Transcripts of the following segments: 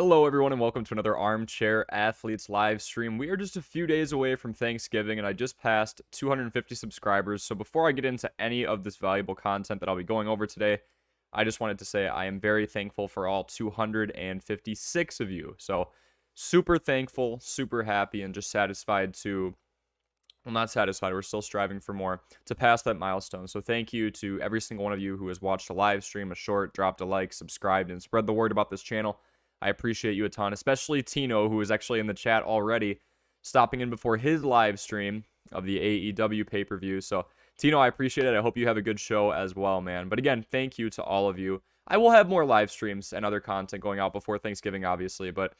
Hello, everyone, and welcome to another Armchair Athletes live stream. We are just a few days away from Thanksgiving, and I just passed 250 subscribers. So before I get into any of this valuable content that I'll be going over today, I just wanted to say I am very thankful for all 256 of you. So super thankful, super happy, and just satisfied to, well, not satisfied, we're still striving for more, to pass that milestone. So thank you to every single one of you who has watched a live stream, a short, dropped a like, subscribed, and spread the word about this channel. I appreciate you a ton, especially Tino, who is actually in the chat already, stopping in before his live stream of the AEW pay-per-view. So, Tino, I appreciate it. I hope you have a good show as well, man. But again, thank you to all of you. I will have more live streams and other content going out before Thanksgiving, obviously, but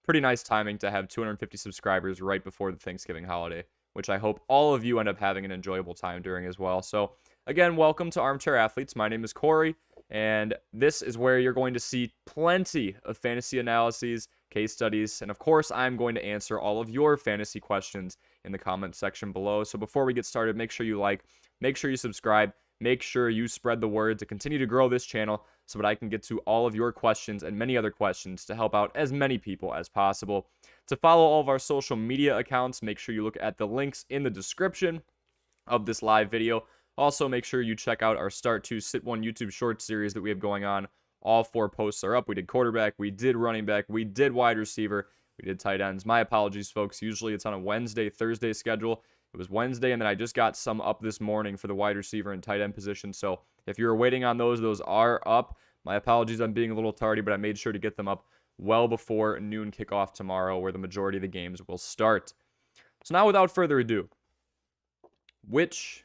pretty nice timing to have 250 subscribers right before the Thanksgiving holiday, which I hope all of you end up having an enjoyable time during as well. So, again, welcome to Armchair Athletes. My name is Corey. And this is where you're going to see plenty of fantasy analyses, case studies, and of course, I'm going to answer all of your fantasy questions in the comment section below. So before we get started, make sure you like, make sure you subscribe, make sure you spread the word to continue to grow this channel so that I can get to all of your questions and many other questions to help out as many people as possible. To follow all of our social media accounts, make sure you look at the links in the description of this live video. Also, make sure you check out our Start 2 Sit 1 YouTube short series that we have going on. All 4 posts are up. We did quarterback, we did running back, we did wide receiver, we did tight ends. My apologies, folks. Usually it's on a Wednesday, Thursday schedule. It was Wednesday, and then I just got some up this morning for the wide receiver and tight end position. So if you're waiting on those are up. My apologies on being a little tardy, but I made sure to get them up well before noon kickoff tomorrow, where the majority of the games will start. So now, without further ado, which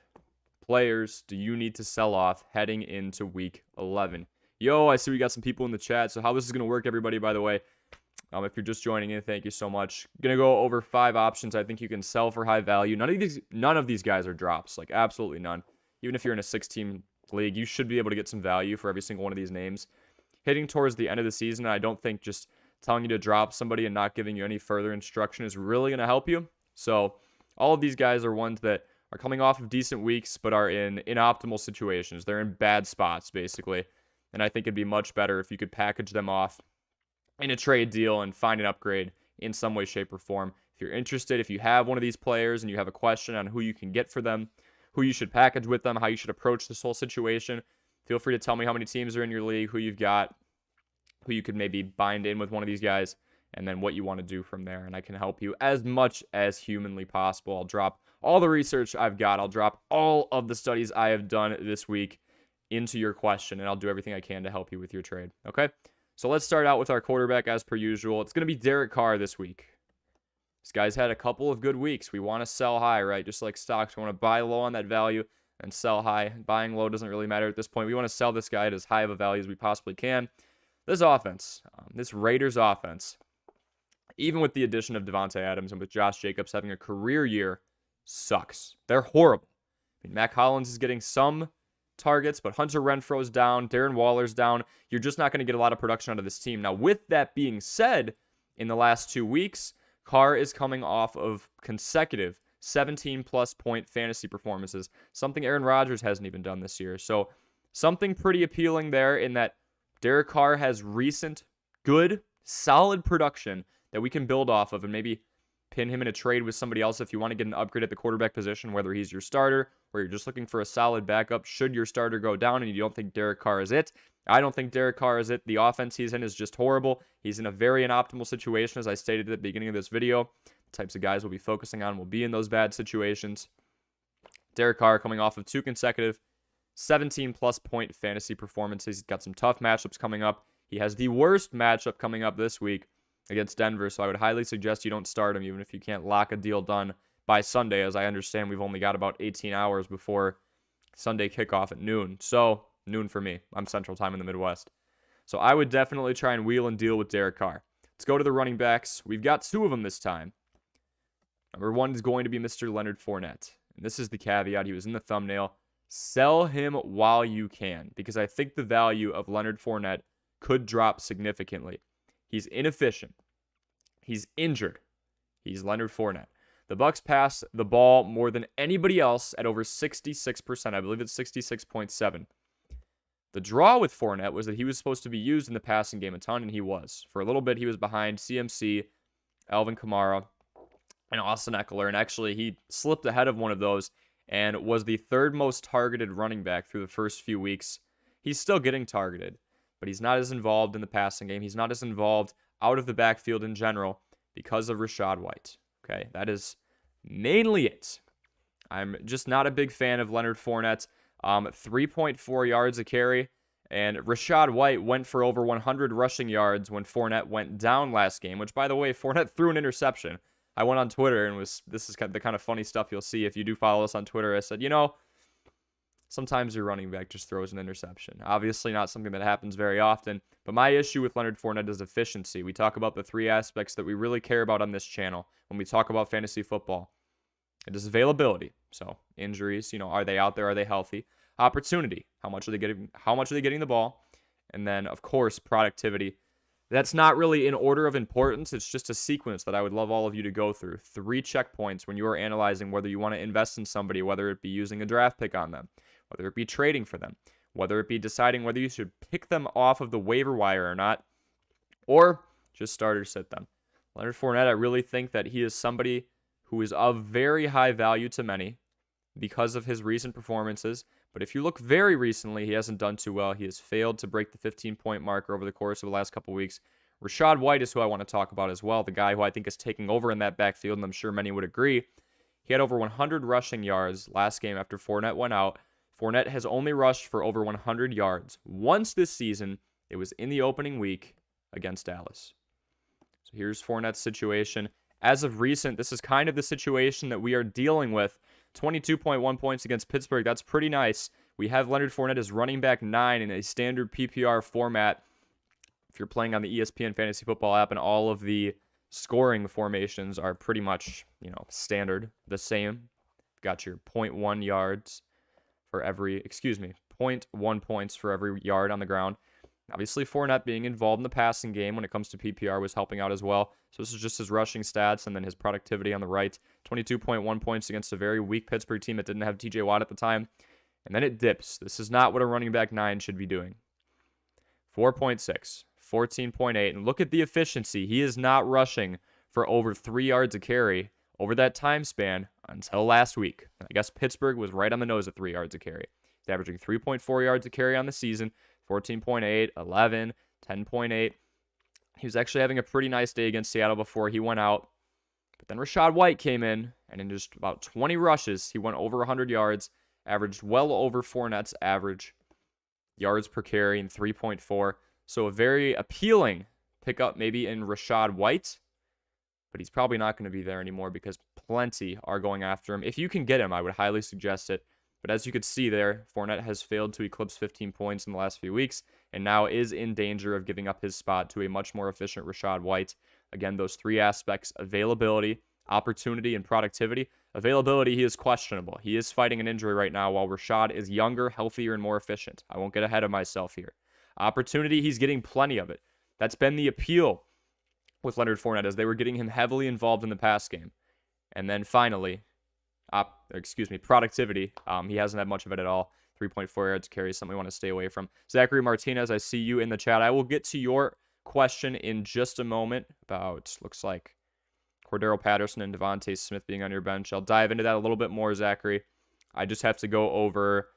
players do you need to sell off heading into week 11? Yo, I see we got some people in the chat. So how this is going to work, everybody, by the way, if you're just joining in, thank you so much. Going to go over 5 options I think you can sell for high value. None of these guys are drops, like absolutely none. Even if you're in a 6-team league, you should be able to get some value for every single one of these names. Hitting towards the end of the season, I don't think just telling you to drop somebody and not giving you any further instruction is really going to help you. So all of these guys are ones that are coming off of decent weeks, but are in inoptimal situations. They're in bad spots, basically. And I think it'd be much better if you could package them off in a trade deal and find an upgrade in some way, shape, or form. If you're interested, if you have one of these players and you have a question on who you can get for them, who you should package with them, how you should approach this whole situation, feel free to tell me how many teams are in your league, who you've got, who you could maybe bind in with one of these guys, and then what you want to do from there. And I can help you as much as humanly possible. I'll drop all the research I've got. I'll drop all of the studies I have done this week into your question, and I'll do everything I can to help you with your trade. Okay? So let's start out with our quarterback as per usual. It's going to be Derek Carr this week. This guy's had a couple of good weeks. We want to sell high, right? Just like stocks, we want to buy low on that value and sell high. Buying low doesn't really matter at this point. We want to sell this guy at as high of a value as we possibly can. This offense, this Raiders offense, even with the addition of Devontae Adams and with Josh Jacobs having a career year, sucks. They're horrible. I mean, Mac Hollins is getting some targets, but Hunter Renfro's down, Darren Waller's down. You're just not going to get a lot of production out of this team. Now, with that being said, in the last 2 weeks, Carr is coming off of consecutive 17-plus point fantasy performances, something Aaron Rodgers hasn't even done this year. So something pretty appealing there in that Derek Carr has recent, good, solid production that we can build off of and maybe pin him in a trade with somebody else if you want to get an upgrade at the quarterback position, whether he's your starter or you're just looking for a solid backup should your starter go down and you don't think Derek Carr is it. I don't think Derek Carr is it. The offense he's in is just horrible. He's in a very inoptimal situation, as I stated at the beginning of this video. The types of guys we'll be focusing on will be in those bad situations. Derek Carr coming off of 2 consecutive 17-plus point fantasy performances. He's got some tough matchups coming up. He has the worst matchup coming up this week against Denver, so I would highly suggest you don't start him, even if you can't lock a deal done by Sunday. As I understand, we've only got about 18 hours before Sunday kickoff at noon. So, noon for me. I'm Central Time in the Midwest. So I would definitely try and wheel and deal with Derek Carr. Let's go to the running backs. We've got 2 of them this time. Number 1 is going to be Mr. Leonard Fournette. And this is the caveat. He was in the thumbnail. Sell him while you can, because I think the value of Leonard Fournette could drop significantly. He's inefficient. He's injured. He's Leonard Fournette. The Bucs pass the ball more than anybody else at over 66%. I believe it's 66.7. The draw with Fournette was that he was supposed to be used in the passing game a ton, and he was. For a little bit, he was behind CMC, Alvin Kamara, and Austin Eckler, and actually he slipped ahead of one of those and was the third most targeted running back through the first few weeks. He's still getting targeted, but he's not as involved in the passing game. He's not as involved out of the backfield in general because of Rachaad White. Okay, that is mainly it. I'm just not a big fan of Leonard Fournette. 3.4 yards a carry, and Rachaad White went for over 100 rushing yards when Fournette went down last game, which, by the way, Fournette threw an interception. I went on Twitter and this is the kind of funny stuff you'll see if you do follow us on Twitter. I said, sometimes your running back just throws an interception. Obviously not something that happens very often, but my issue with Leonard Fournette is efficiency. We talk about the three aspects that we really care about on this channel when we talk about fantasy football. It is availability. So injuries, are they out there? Are they healthy? Opportunity. How much are they getting the ball? And then, of course, productivity. That's not really in order of importance. It's just a sequence that I would love all of you to go through. 3 checkpoints when you are analyzing whether you want to invest in somebody, whether it be using a draft pick on them, whether it be trading for them, whether it be deciding whether you should pick them off of the waiver wire or not, or just start or sit them. Leonard Fournette, I really think that he is somebody who is of very high value to many because of his recent performances. But if you look very recently, he hasn't done too well. He has failed to break the 15-point marker over the course of the last couple weeks. Rachaad White is who I want to talk about as well, the guy who I think is taking over in that backfield, and I'm sure many would agree. He had over 100 rushing yards last game after Fournette went out. Fournette has only rushed for over 100 yards once this season. It was in the opening week against Dallas. So here's Fournette's situation. As of recent, this is kind of the situation that we are dealing with. 22.1 points against Pittsburgh. That's pretty nice. We have Leonard Fournette as running back 9 in a standard PPR format. If you're playing on the ESPN Fantasy Football app, and all of the scoring formations are pretty much, standard, the same. Got your 0.1 yards for every, 0.1 points for every yard on the ground. Obviously, Fournette being involved in the passing game when it comes to PPR was helping out as well. So this is just his rushing stats and then his productivity on the right. 22.1 points against a very weak Pittsburgh team that didn't have TJ Watt at the time. And then it dips. This is not what a running back 9 should be doing. 4.6, 14.8. And look at the efficiency. He is not rushing for over 3 yards a carry over that time span until last week. I guess Pittsburgh was right on the nose at 3 yards a carry. He's averaging 3.4 yards a carry on the season. 14.8, 11, 10.8. He was actually having a pretty nice day against Seattle before he went out. But then Rachaad White came in, and in just about 20 rushes, he went over 100 yards, averaged well over Fournette's average yards per carry in 3.4. So a very appealing pickup maybe in Rachaad White, but he's probably not going to be there anymore because plenty are going after him. If you can get him, I would highly suggest it. But as you could see there, Fournette has failed to eclipse 15 points in the last few weeks and now is in danger of giving up his spot to a much more efficient Rachaad White. Again, those 3 aspects: availability, opportunity, and productivity. Availability, he is questionable. He is fighting an injury right now, while Rachaad is younger, healthier, and more efficient. I won't get ahead of myself here. Opportunity, he's getting plenty of it. That's been the appeal with Leonard Fournette, as they were getting him heavily involved in the pass game. And then finally, productivity. He hasn't had much of it at all. 3.4 yards carry is something we want to stay away from. Zachary Martinez, I see you in the chat. I will get to your question in just a moment about, looks like, Cordero Patterson and Devontae Smith being on your bench. I'll dive into that a little bit more, Zachary. I just have to go over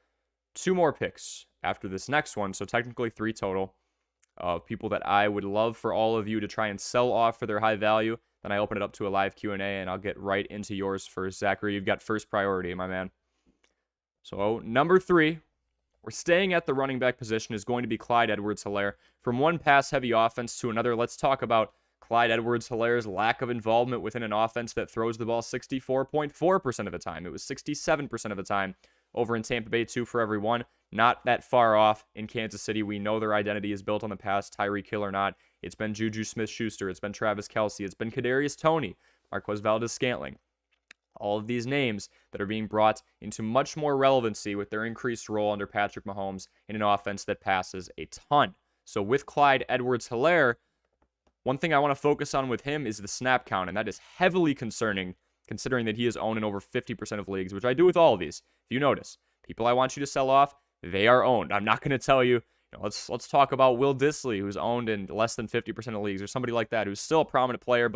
2 more picks after this next one, so technically 3 total of people that I would love for all of you to try and sell off for their high value. Then I open it up to a live Q&A, and I'll get right into yours first. Zachary, you've got first priority, my man. So, number 3, we're staying at the running back position, is going to be Clyde Edwards-Helaire. From one pass-heavy offense to another, let's talk about Clyde Edwards-Helaire's lack of involvement within an offense that throws the ball 64.4% of the time. It was 67% of the time over in Tampa Bay, 2 for every 1. Not that far off in Kansas City. We know their identity is built on the pass, Tyreek Hill or not. It's been Juju Smith-Schuster. It's been Travis Kelce. It's been Kadarius Toney, Marquez Valdes-Scantling. All of these names that are being brought into much more relevancy with their increased role under Patrick Mahomes in an offense that passes a ton. So with Clyde Edwards-Helaire, one thing I want to focus on with him is the snap count, and that is heavily concerning considering that he is owned in over 50% of leagues, which I do with all of these. If you notice, people I want you to sell off, they are owned. I'm not going to tell you, let's talk about Will Dissly, who's owned in less than 50% of leagues, or somebody like that, who's still a prominent player,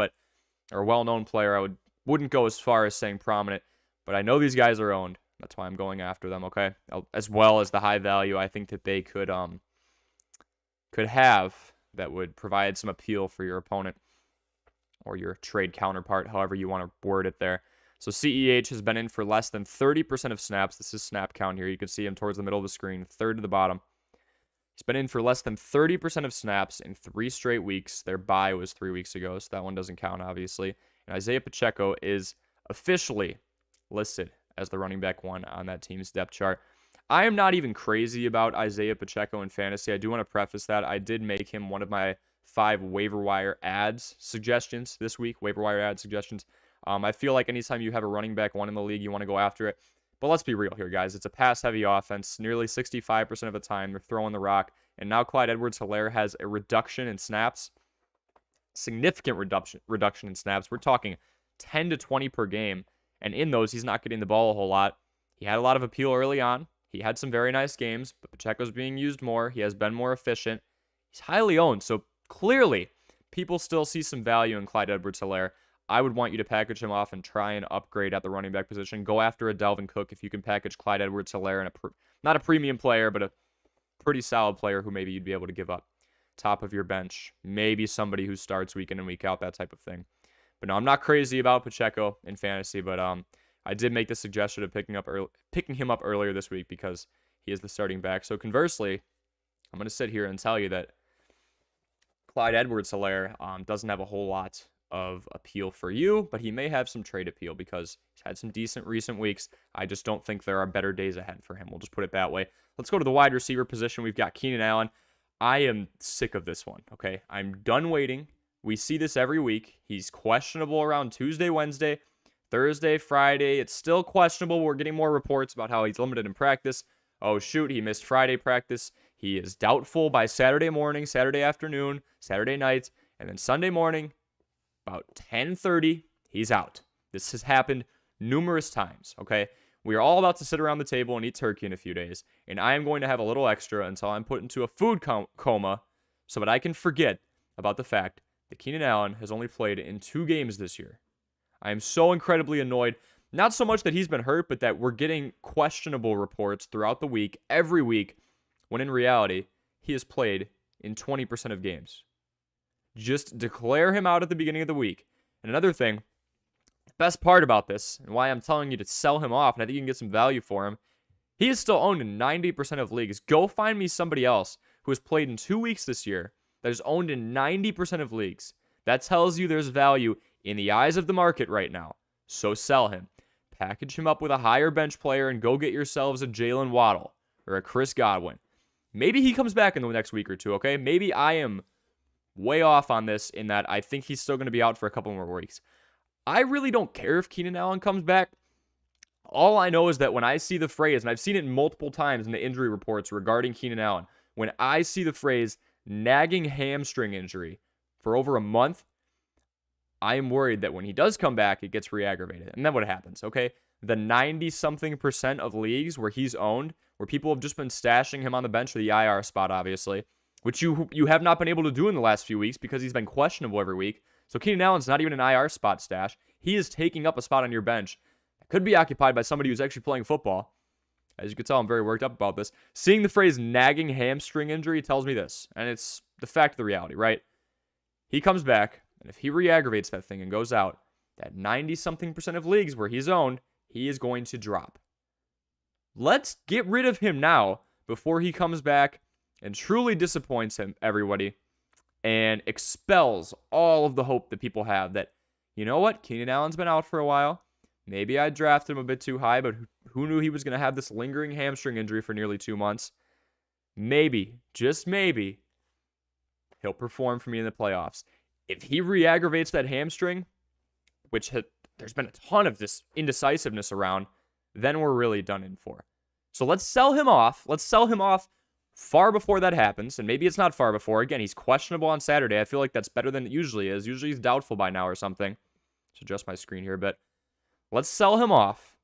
or a well-known player. I wouldn't go as far as saying prominent, but I know these guys are owned. That's why I'm going after them, okay? As well as the high value I think that they could have that would provide some appeal for your opponent or your trade counterpart, however you want to word it there. So CEH has been in for less than 30% of snaps. This is snap count here. You can see him towards the middle of the screen, third to the bottom. He's been in for less than 30% of snaps in 3 straight weeks. Their bye was 3 weeks ago, so that one doesn't count, obviously. And Isaiah Pacheco is officially listed as the running back 1 on that team's depth chart. I am not even crazy about Isaiah Pacheco in fantasy. I do want to preface that. I did make him one of my 5 waiver wire ads suggestions this week, waiver wire ad suggestions. I feel like anytime you have a running back 1 in the league, you want to go after it. But let's be real here, guys. It's a pass-heavy offense. Nearly 65% of the time, they're throwing the rock. And now Clyde Edwards-Helaire has a reduction in snaps. Significant reduction in snaps. We're talking 10 to 20 per game. And in those, he's not getting the ball a whole lot. He had a lot of appeal early on. He had some very nice games, but Pacheco's being used more. He has been more efficient. He's highly owned, so clearly people still see some value in Clyde Edwards-Helaire. I would want you to package him off and try and upgrade at the running back position. Go after a Dalvin Cook if you can package Clyde Edwards-Helaire and not a premium player, but a pretty solid player who maybe you'd be able to give up. Top of your bench. Maybe somebody who starts week in and week out, that type of thing. But no, I'm not crazy about Pacheco in fantasy, but I did make the suggestion of picking him up earlier this week because he is the starting back. So conversely, I'm going to sit here and tell you that Clyde Edwards-Helaire doesn't have a whole lot of appeal for you, but he may have some trade appeal because he's had some decent recent weeks. I just don't think there are better days ahead for him. We'll just put it that way. Let's go to the wide receiver position. We've got Keenan Allen. I am sick of this one, okay? I'm done waiting. We see this every week. He's questionable around Tuesday, Wednesday, Thursday, Friday. It's still questionable. We're getting more reports about how he's limited in practice. Oh, shoot, he missed Friday practice. He is doubtful by Saturday morning, Saturday afternoon, Saturday night, and then Sunday morning, about 10:30, he's out. This has happened numerous times, okay? We are all about to sit around the table and eat turkey in a few days, and I am going to have a little extra until I'm put into a food coma so that I can forget about the fact that Keenan Allen has only played in 2 games this year. I am so incredibly annoyed. Not so much that he's been hurt, but that we're getting questionable reports throughout the week, every week, when in reality, he has played in 20% of games. Just declare him out at the beginning of the week. And another thing, the best part about this, and why I'm telling you to sell him off, and I think you can get some value for him, he is still owned in 90% of leagues. Go find me somebody else who has played in 2 weeks this year that is owned in 90% of leagues. That tells you there's value in the eyes of the market right now. So sell him. Package him up with a higher bench player and go get yourselves a Jalen Waddle or a Chris Godwin. Maybe he comes back in the next week or two, okay? Maybe I am way off on this in that I think he's still going to be out for a couple more weeks. I really don't care if Keenan Allen comes back. All I know is that when I see the phrase, and I've seen it multiple times in the injury reports regarding Keenan Allen, when I see the phrase nagging hamstring injury for over a month, I am worried that when he does come back, it gets re-aggravated. And then what happens, okay? The 90-something% of leagues where he's owned, where people have just been stashing him on the bench for the IR spot, obviously, which you have not been able to do in the last few weeks because he's been questionable every week. So Keenan Allen's not even an IR spot stash. He is taking up a spot on your bench that could be occupied by somebody who's actually playing football. As you can tell, I'm very worked up about this. Seeing the phrase nagging hamstring injury tells me this, and it's the fact of the reality, right? He comes back, and if he re-aggravates that thing and goes out, that 90-something% of leagues where he's owned, he is going to drop. Let's get rid of him now before he comes back and truly disappoints everybody and expels all of the hope that people have that, you know what, Keenan Allen's been out for a while. Maybe I drafted him a bit too high, but who knew he was going to have this lingering hamstring injury for nearly 2 months? Maybe, just maybe, he'll perform for me in the playoffs. If he re-aggravates that hamstring, which there's been a ton of this indecisiveness around, then we're really done in for. So let's sell him off. Let's sell him off far before that happens, and maybe it's not far before. Again, he's questionable on Saturday. I feel like that's better than it usually is. Usually he's doubtful by now or something. Let's adjust my screen here a bit. Let's sell him off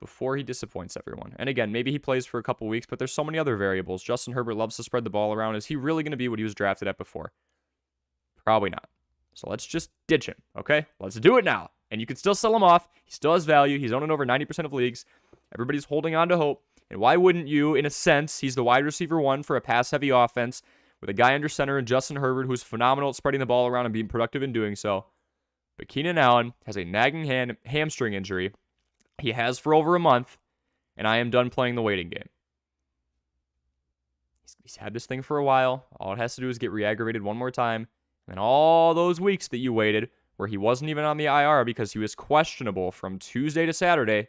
before he disappoints everyone. And again, maybe he plays for a couple weeks, but there's so many other variables. Justin Herbert loves to spread the ball around. Is he really going to be what he was drafted at before? Probably not. So let's just ditch him, okay? Let's do it now. And you can still sell him off. He still has value. He's owned in over 90% of leagues. Everybody's holding on to hope. And why wouldn't you, in a sense? He's the wide receiver one for a pass-heavy offense with a guy under center and Justin Herbert, who's phenomenal at spreading the ball around and being productive in doing so. But Keenan Allen has a nagging hamstring injury. He has for over a month, and I am done playing the waiting game. He's had this thing for a while. All it has to do is get re-aggravated one more time. And all those weeks that you waited, where he wasn't even on the IR because he was questionable from Tuesday to Saturday,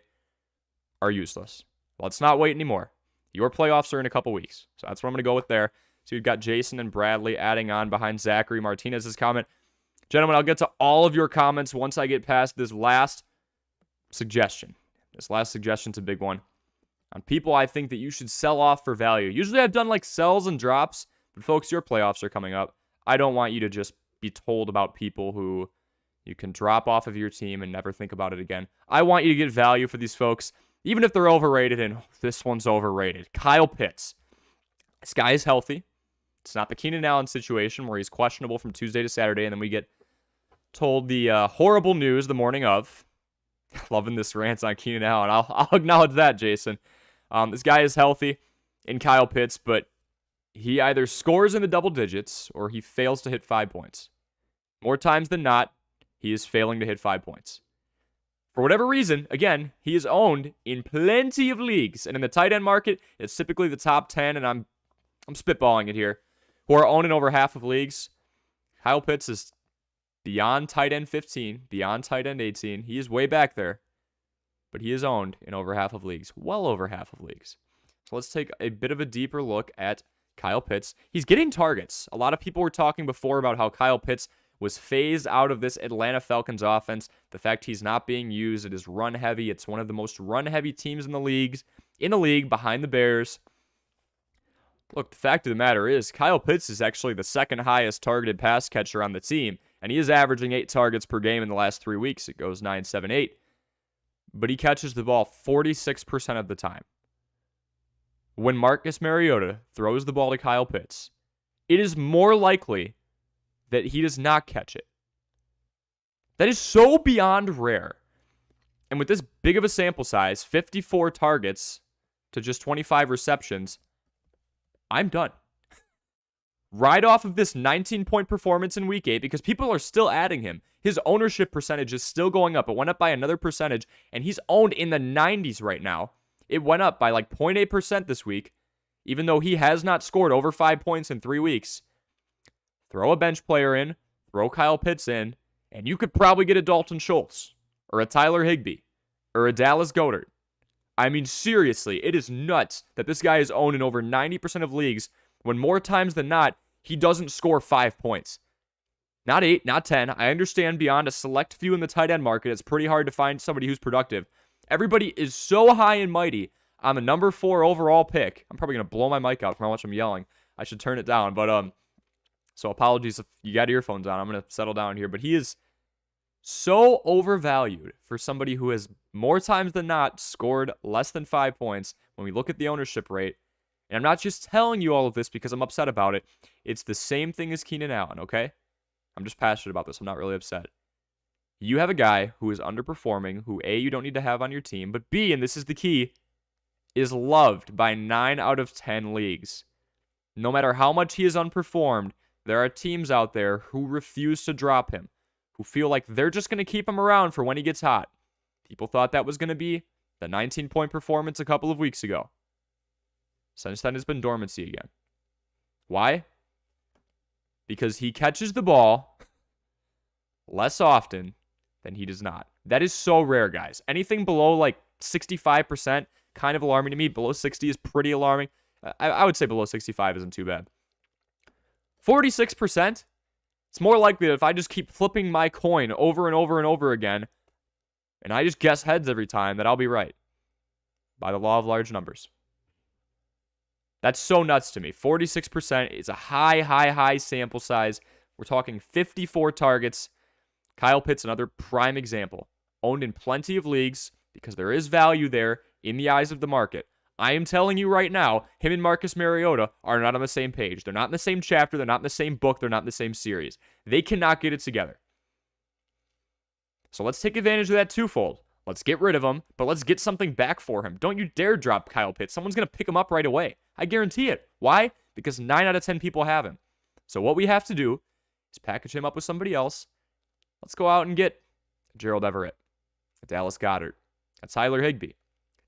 are useless. Let's not wait anymore. Your playoffs are in a couple weeks. So that's what I'm going to go with there. So you've got Jason and Bradley adding on behind Zachary Martinez's comment. Gentlemen, I'll get to all of your comments once I get past this last suggestion. This last suggestion's a big one. On people I think that you should sell off for value. Usually I've done like sells and drops, but folks, your playoffs are coming up. I don't want you to just be told about people who you can drop off of your team and never think about it again. I want you to get value for these folks, even if they're overrated, and this one's overrated. Kyle Pitts. This guy is healthy. It's not the Keenan Allen situation where he's questionable from Tuesday to Saturday, and then we get told the horrible news the morning of. Loving this rant on Keenan Allen. I'll acknowledge that, Jason. This guy is healthy in Kyle Pitts, but he either scores in the double digits or he fails to hit 5 points. More times than not, he is failing to hit 5 points. For whatever reason, again, he is owned in plenty of leagues. And in the tight end market, it's typically the top 10, and I'm spitballing it here, who are owned in over half of leagues. Kyle Pitts is beyond tight end 15, beyond tight end 18. He is way back there, but he is owned in over half of leagues, well over half of leagues. So let's take a bit of a deeper look at Kyle Pitts. He's getting targets. A lot of people were talking before about how Kyle Pitts was phased out of this Atlanta Falcons offense. The fact he's not being used, it is run heavy. It's one of the most run heavy teams in the league behind the Bears. Look, the fact of the matter is Kyle Pitts is actually the second highest targeted pass catcher on the team, and he is averaging 8 targets per game in the last 3 weeks. It goes 9, 7, 8. But he catches the ball 46% of the time. When Marcus Mariota throws the ball to Kyle Pitts, it is more likely that he does not catch it. That is so beyond rare. And with this big of a sample size, 54 targets to just 25 receptions, I'm done. Right off of this 19-point performance in Week 8, because people are still adding him. His ownership percentage is still going up. It went up by another percentage, and he's owned in the 90s right now. It went up by like 0.8% this week, even though he has not scored over 5 points in 3 weeks. Throw a bench player in, throw Kyle Pitts in, and you could probably get a Dalton Schultz, or a Tyler Higbee, or a Dallas Goedert. I mean, seriously, it is nuts that this guy is owned in over 90% of leagues when more times than not, he doesn't score 5 points. Not 8, not 10. I understand beyond a select few in the tight end market, it's pretty hard to find somebody who's productive. Everybody is so high and mighty on the number 4 overall pick. I'm probably going to blow my mic out from how much I'm yelling. I should turn it down, but so apologies if you got earphones on. I'm going to settle down here, but he is so overvalued for somebody who has more times than not scored less than 5 points when we look at the ownership rate. And I'm not just telling you all of this because I'm upset about it. It's the same thing as Keenan Allen, okay? I'm just passionate about this. I'm not really upset. You have a guy who is underperforming, who A, you don't need to have on your team, but B, and this is the key, is loved by 9 out of 10 leagues. No matter how much he has underperformed, there are teams out there who refuse to drop him, who feel like they're just going to keep him around for when he gets hot. People thought that was going to be the 19-point performance a couple of weeks ago. Since then, it's been dormancy again. Why? Because he catches the ball less often than he does not. That is so rare, guys. Anything below like 65%, kind of alarming to me. Below 60 is pretty alarming. I would say below 65 isn't too bad. 46%? It's more likely that if I just keep flipping my coin over and over and over again, and I just guess heads every time, that I'll be right. By the law of large numbers. That's so nuts to me. 46% is a high sample size. We're talking 54 targets. Kyle Pitts, another prime example. Owned in plenty of leagues. because there is value there in the eyes of the market. I am telling you right now, him and Marcus Mariota are not on the same page. They're not in the same chapter. They're not in the same book. They're not in the same series. They cannot get it together. So let's take advantage of that twofold. Let's get rid of him, but let's get something back for him. Don't you dare drop Kyle Pitts. Someone's going to pick him up right away. I guarantee it. Why? Because 9 out of 10 people have him. So what we have to do is package him up with somebody else. Let's go out and get Gerald Everett, Dallas Goedert, Tyler Higbee,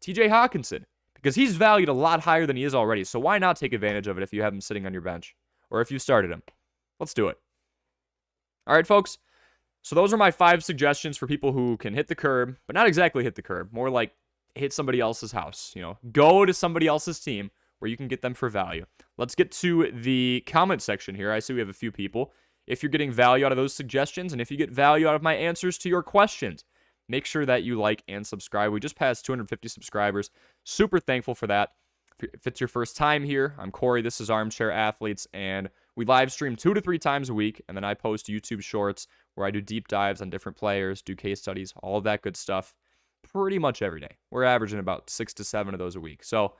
TJ Hawkinson, because he's valued a lot higher than he is already. So why not take advantage of it if you have him sitting on your bench or if you started him? Let's do it. All right, folks. So those are my 5 suggestions for people who can hit the curb, but not exactly hit the curb, more like hit somebody else's house. Go to somebody else's team where you can get them for value. Let's get to the comment section here. I see we have a few people. If you're getting value out of those suggestions, and if you get value out of my answers to your questions, make sure that you like and subscribe. We just passed 250 subscribers. Super thankful for that. If it's your first time here, I'm Corey. This is Armchair Athletes, and we live stream 2 to 3 times a week, and then I post YouTube shorts where I do deep dives on different players, do case studies, all of that good stuff pretty much every day. We're averaging about 6 to 7 of those a week. So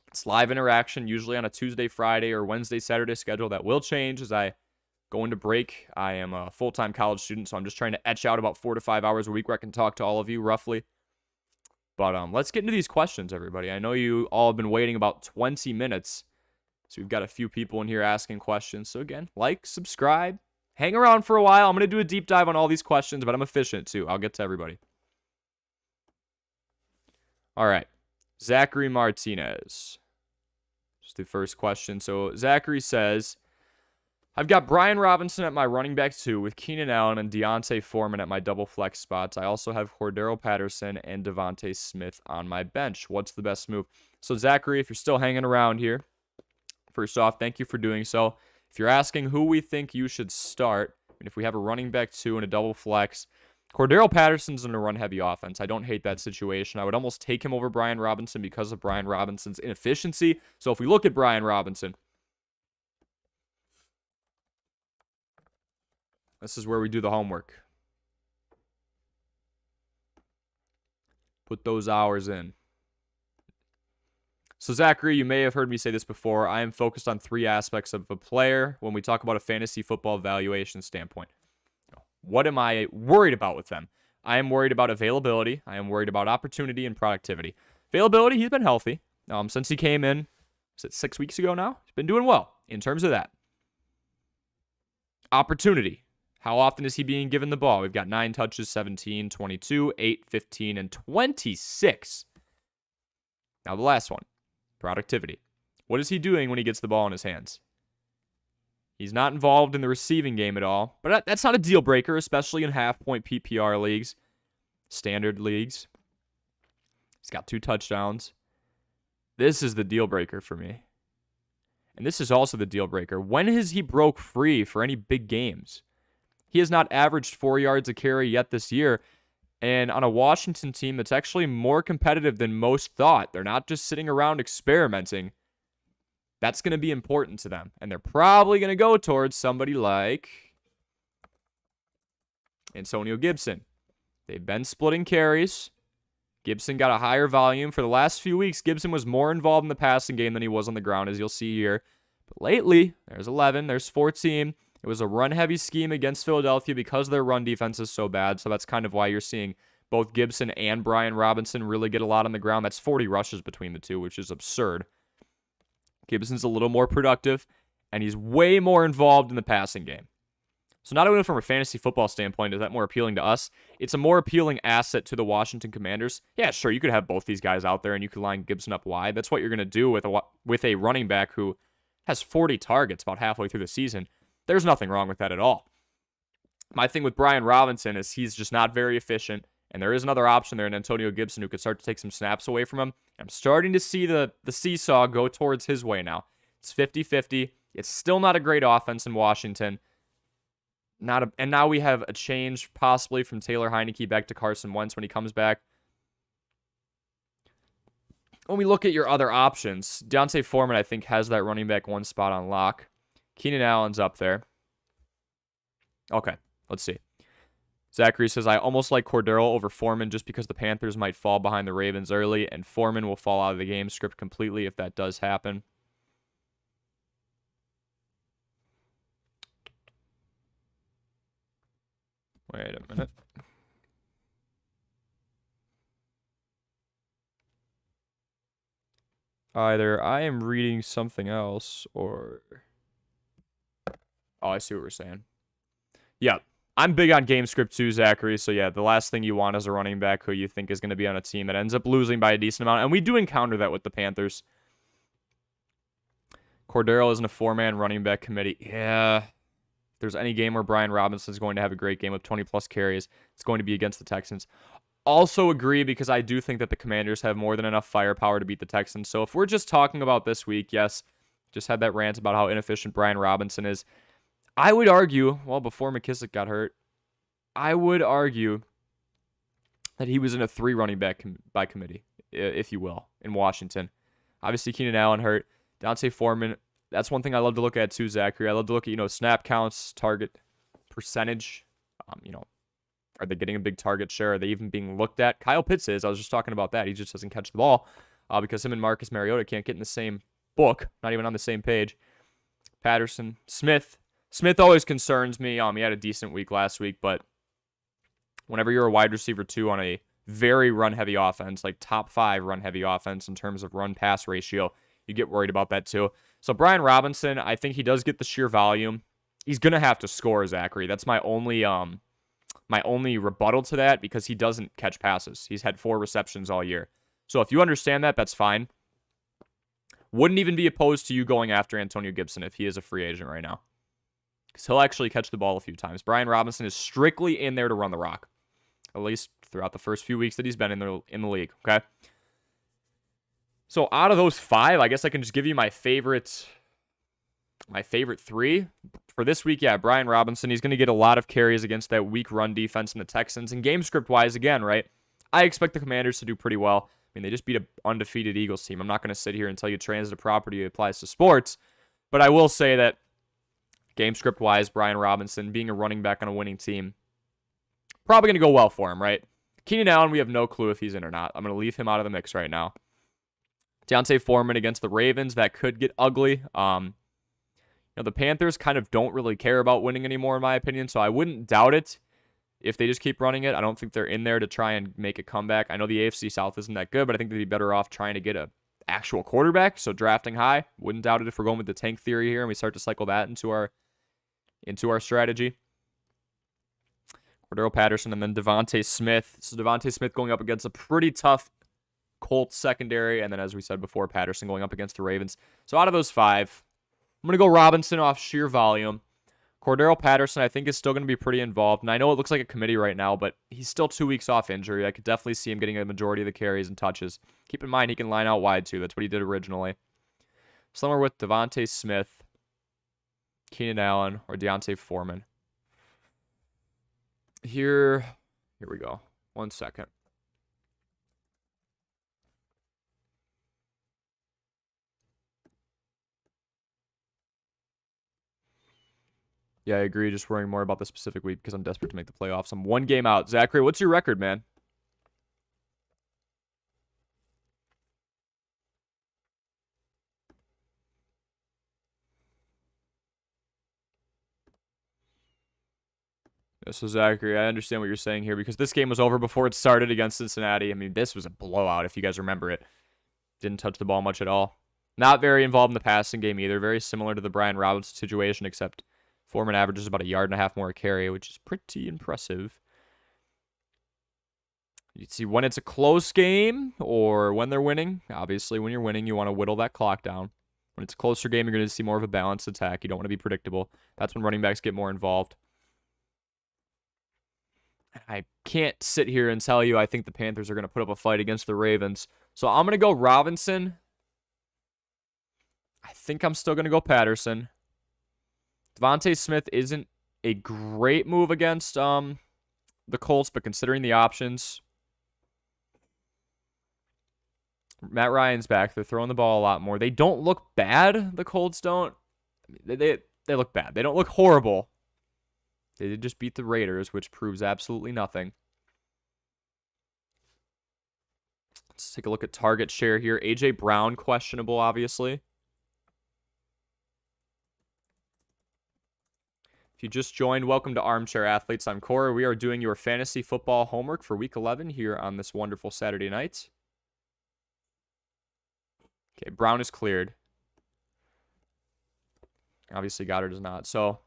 it's live interaction, usually on a Tuesday, Friday, or Wednesday, Saturday schedule. That will change as I go into break. I am a full-time college student, so I'm just trying to etch out about 4 to 5 hours a week where I can talk to all of you roughly. But let's get into these questions, everybody. I know you all have been waiting about 20 minutes, so we've got a few people in here asking questions. So again, like, subscribe, hang around for a while. I'm going to do a deep dive on all these questions, but I'm efficient too. I'll get to everybody. All right. Zachary Martinez. Just the first question. So Zachary says, I've got Brian Robinson at my running back 2 with Keenan Allen and Deontay Foreman at my double flex spots. I also have Cordero Patterson and Devontae Smith on my bench. What's the best move? So Zachary, if you're still hanging around here, first off, thank you for doing so. If you're asking who we think you should start, and if we have a running back 2 and a double flex, Cordero Patterson's in a run-heavy offense. I don't hate that situation. I would almost take him over Brian Robinson because of Brian Robinson's inefficiency. So if we look at Brian Robinson, this is where we do the homework. Put those hours in. So Zachary, you may have heard me say this before. I am focused on 3 aspects of a player when we talk about a fantasy football valuation standpoint. What am I worried about with them? I am worried about availability. I am worried about opportunity and productivity. Availability, he's been healthy. Since he came in, is it 6 weeks ago now? He's been doing well in terms of that. Opportunity. How often is he being given the ball? We've got 9 touches, 17, 22, 8, 15, and 26. Now the last one. Productivity. What is he doing when he gets the ball in his hands? He's not involved in the receiving game at all, but that's not a deal breaker, especially in half-point PPR leagues, standard leagues. He's got 2 touchdowns. This is the deal breaker for me. And this is also the deal breaker. When has he broke free for any big games? He has not averaged 4 yards a carry yet this year. And on a Washington team that's actually more competitive than most thought, they're not just sitting around experimenting. That's going to be important to them. And they're probably going to go towards somebody like Antonio Gibson. They've been splitting carries. Gibson got a higher volume. For the last few weeks, Gibson was more involved in the passing game than he was on the ground, as you'll see here. But lately, there's 11, there's 14. It was a run-heavy scheme against Philadelphia because their run defense is so bad. So that's kind of why you're seeing both Gibson and Brian Robinson really get a lot on the ground. That's 40 rushes between the two, which is absurd. Gibson's a little more productive, and he's way more involved in the passing game. So not only from a fantasy football standpoint is that more appealing to us, it's a more appealing asset to the Washington Commanders. Yeah, sure, you could have both these guys out there, and you could line Gibson up wide. That's what you're going to do with a running back who has 40 targets about halfway through the season. There's nothing wrong with that at all. My thing with Brian Robinson is he's just not very efficient, and there is another option there in Antonio Gibson who could start to take some snaps away from him. I'm starting to see the seesaw go towards his way now. It's 50-50. It's still not a great offense in Washington. And now we have a change possibly from Taylor Heineke back to Carson Wentz when he comes back. When we look at your other options, Deontay Foreman, I think, has that running back 1 spot on lock. Keenan Allen's up there. Okay, let's see. Zachary says, I almost like Cordero over Foreman just because the Panthers might fall behind the Ravens early, and Foreman will fall out of the game script completely if that does happen. Wait a minute. Either I am reading something else or... Oh, I see what we're saying. Yeah, I'm big on game script too, Zachary. So yeah, the last thing you want is a running back who you think is going to be on a team that ends up losing by a decent amount. And we do encounter that with the Panthers. Cordero isn't a 4-man running back committee. Yeah. If there's any game where Brian Robinson's going to have a great game with 20-plus carries, it's going to be against the Texans. Also agree because I do think that the Commanders have more than enough firepower to beat the Texans. So if we're just talking about this week, yes, just had that rant about how inefficient Brian Robinson is. I would argue, well, before McKissick got hurt, I would argue that he was in a 3 running back by committee, if you will, in Washington. Obviously, Keenan Allen hurt. Dante Foreman, that's one thing I love to look at too, Zachary. I love to look at, snap counts, target percentage. Are they getting a big target share? Are they even being looked at? Kyle Pitts is. I was just talking about that. He just doesn't catch the ball because him and Marcus Mariota can't get in the same book, not even on the same page. Patterson, Smith. Smith always concerns me. He had a decent week last week, but whenever you're a wide receiver 2 on a very run-heavy offense, like top 5 run-heavy offense in terms of run-pass ratio, you get worried about that too. So Brian Robinson, I think he does get the sheer volume. He's going to have to score, Zachary. That's my only rebuttal to that because he doesn't catch passes. He's had 4 receptions all year. So if you understand that, that's fine. Wouldn't even be opposed to you going after Antonio Gibson if he is a free agent right now, because he'll actually catch the ball a few times. Brian Robinson is strictly in there to run the rock, at least throughout the first few weeks that he's been in the league, okay? So out of those 5, I guess I can just give you my favorite 3. For this week, yeah, Brian Robinson, he's going to get a lot of carries against that weak run defense in the Texans. And game script-wise, again, right, I expect the Commanders to do pretty well. I mean, they just beat an undefeated Eagles team. I'm not going to sit here and tell you transitive property applies to sports, but I will say that game script-wise, Brian Robinson, being a running back on a winning team, probably going to go well for him, right? Keenan Allen, we have no clue if he's in or not. I'm going to leave him out of the mix right now. Dante Foreman against the Ravens, that could get ugly. The Panthers kind of don't really care about winning anymore, in my opinion, so I wouldn't doubt it if they just keep running it. I don't think they're in there to try and make a comeback. I know the AFC South isn't that good, but I think they'd be better off trying to get an actual quarterback, so drafting high. Wouldn't doubt it if we're going with the tank theory here and we start to cycle that into our strategy. Cordero Patterson and then Devontae Smith. So Devontae Smith going up against a pretty tough Colts secondary, and then as we said before, Patterson going up against the Ravens. So out of those 5, I'm going to go Robinson off sheer volume. Cordero Patterson, I think, is still going to be pretty involved. And I know it looks like a committee right now, but he's still 2 weeks off injury. I could definitely see him getting a majority of the carries and touches. Keep in mind, he can line out wide, too. That's what he did originally. Somewhere with Devontae Smith, Keenan Allen, or Dante Foreman. Here we go. 1 second. Yeah, I agree. Just worrying more about the specific week because I'm desperate to make the playoffs. I'm 1 game out. Zachary, what's your record, man? Yeah, so, Zachary, I understand what you're saying here because this game was over before it started against Cincinnati. I mean, this was a blowout, if you guys remember it. Didn't touch the ball much at all. Not very involved in the passing game either. Very similar to the Brian Robinson situation, except Foreman averages about 1.5 yards more a carry, which is pretty impressive. You see, when it's a close game or when they're winning, obviously when you're winning, you want to whittle that clock down. When it's a closer game, you're going to see more of a balanced attack. You don't want to be predictable. That's when running backs get more involved. I can't sit here and tell you I think the Panthers are going to put up a fight against the Ravens. So I'm going to go Robinson. I think I'm still going to go Patterson. Devontae Smith isn't a great move against the Colts, but considering the options, Matt Ryan's back. They're throwing the ball a lot more. They don't look bad. The Colts don't. They look bad. They don't look horrible. They did just beat the Raiders, which proves absolutely nothing. Let's take a look at target share here. A.J. Brown, questionable, obviously. If you just joined, welcome to Armchair Athletes. I'm Corey. We are doing your fantasy football homework for Week 11 here on this wonderful Saturday night. Okay, Brown is cleared. Obviously, Goddard is not. So,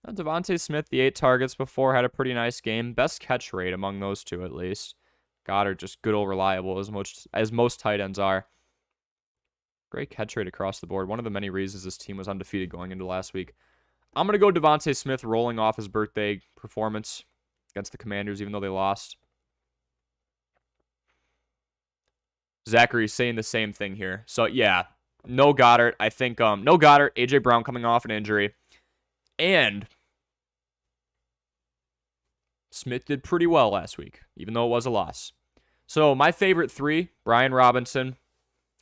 Devontae Smith, the 8 targets before, had a pretty nice game. Best catch rate among those two, at least. Goddard just good old reliable, as most tight ends are. Great catch rate across the board. One of the many reasons this team was undefeated going into last week. I'm going to go Devontae Smith rolling off his birthday performance against the Commanders, even though they lost. Zachary saying the same thing here. So, yeah, no Goddard. I think no Goddard. A.J. Brown coming off an injury. And Smith did pretty well last week, even though it was a loss. So my favorite 3, Brian Robinson,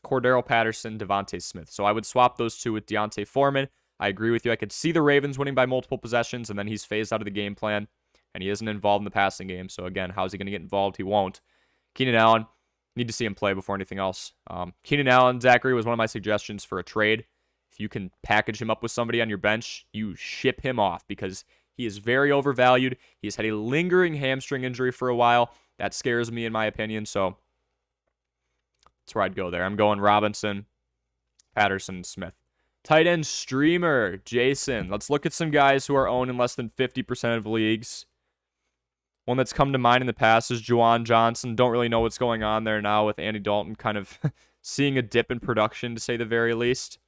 Cordero Patterson, Devontae Smith. So I would swap those 2 with D'Onta Foreman. I agree with you. I could see the Ravens winning by multiple possessions, and then he's phased out of the game plan, and he isn't involved in the passing game. So again, how's he going to get involved? He won't. Keenan Allen, need to see him play before anything else. Keenan Allen, Zachary, was one of my suggestions for a trade. If you can package him up with somebody on your bench, you ship him off because he is very overvalued. He's had a lingering hamstring injury for a while. That scares me, in my opinion, so that's where I'd go there. I'm going Robinson, Patterson, Smith. Tight end streamer, Jason. Let's look at some guys who are owned in less than 50% of leagues. One that's come to mind in the past is Juwan Johnson. Don't really know what's going on there now with Andy Dalton kind of seeing a dip in production, to say the very least.